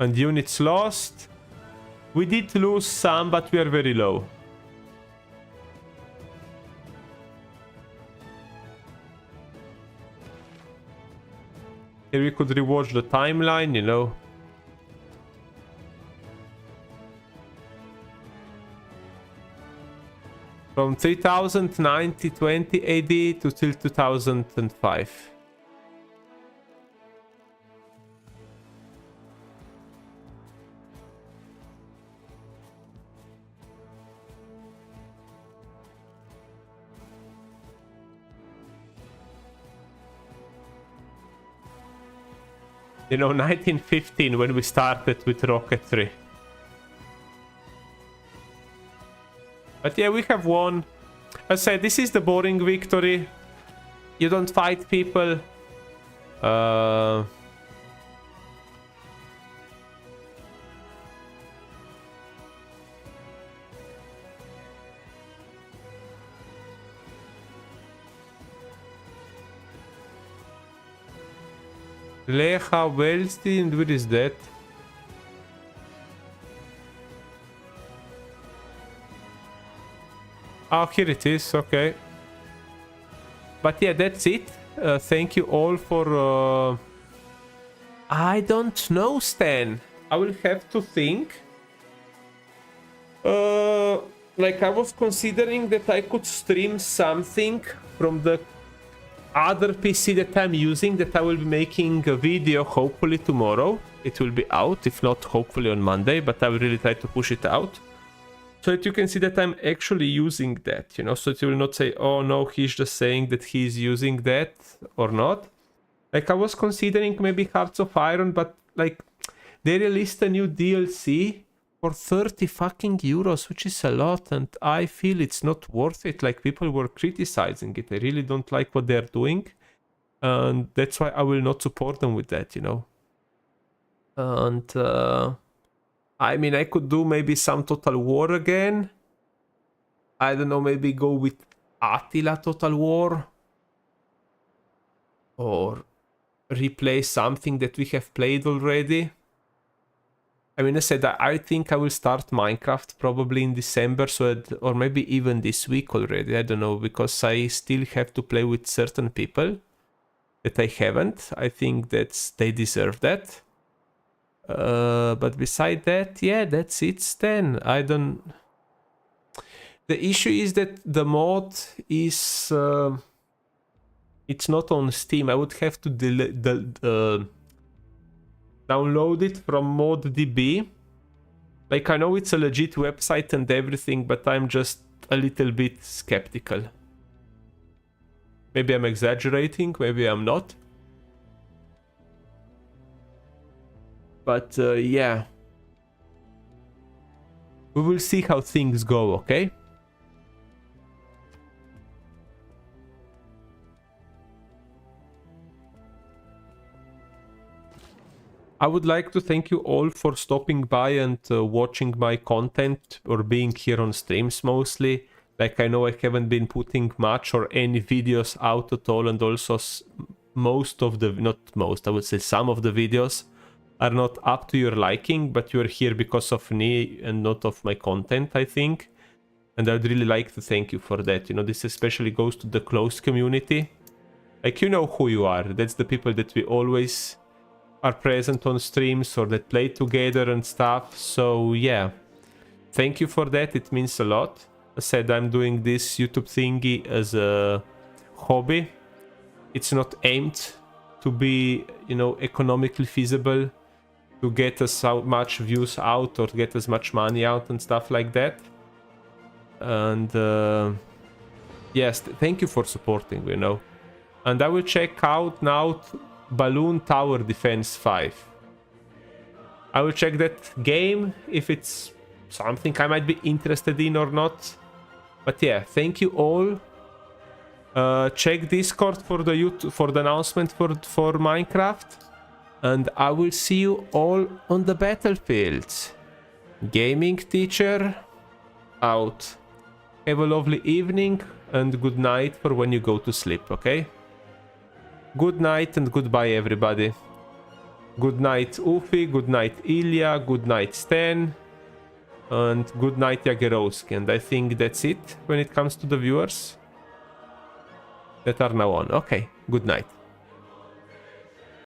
And units lost. We did lose some, but we are very low. Here we could rewatch the timeline, you know. From 3090 20 AD to till 2005. You know, 1915 when we started with rocketry. But yeah, we have won. As I said, this is the boring victory. You don't fight people. Lecha Wellstein, where is that? Oh, here it is, okay. But yeah, that's it. Thank you all for... I don't know, Stan. I will have to think. Like, I was considering that I could stream something from the other PC that I'm using, that I will be making a video hopefully tomorrow. It will be out, if not hopefully on Monday, but I will really try to push it out. So that you can see that I'm actually using that, you know, so that you will not say, oh no, he's just saying that he's using that or not. Like, I was considering maybe Hearts of Iron, but like, they released a new DLC for 30 fucking euros, which is a lot, and I feel it's not worth it. Like, people were criticizing it. I really don't like what they're doing, and that's why I will not support them with that, you know. And I mean, I could do maybe some Total War again. I don't know, maybe go with Attila Total War, or replay something that we have played already. I mean, I said I think I will start Minecraft probably in December, so or maybe even this week already. I don't know, because I still have to play with certain people that I haven't. I think they deserve that. But beside that, yeah, that's it, Stan. I don't... The issue is that the mod is... it's not on Steam. I would have to download it from ModDB. Like, I know it's a legit website and everything, but I'm just a little bit skeptical. Maybe I'm exaggerating, maybe I'm not. But yeah, we will see how things go, okay? I would like to thank you all for stopping by and watching my content, or being here on streams mostly. Like, I know I haven't been putting much or any videos out at all, and also most of the, not most, I would say some of the videos are not up to your liking, but you're here because of me and not of my content, I think. And I'd really like to thank you for that. You know, this especially goes to the close community. Like, you know who you are. That's the people that we always are present on streams, or that play together and stuff. So yeah, thank you for that. It means a lot. I said I'm doing this YouTube thingy as a hobby. It's not aimed to be, you know, economically feasible, to get as much views out or get as much money out and stuff like that. And yes, thank you for supporting, you know. And I will check out now Balloon Tower Defense 5. I will check that game, if it's something I might be interested in or not. But yeah, thank you all. Check Discord for the YouTube, for the announcement for Minecraft. And I will see you all on the battlefield. Gaming teacher out. Have a lovely evening and good night for when you go to sleep, okay? Good night and goodbye, everybody. Good night, Ufi. Good night, Ilya. Good night, Sten. And good night, Jagerowski. And I think that's it when it comes to the viewers that are now on. Okay, good night.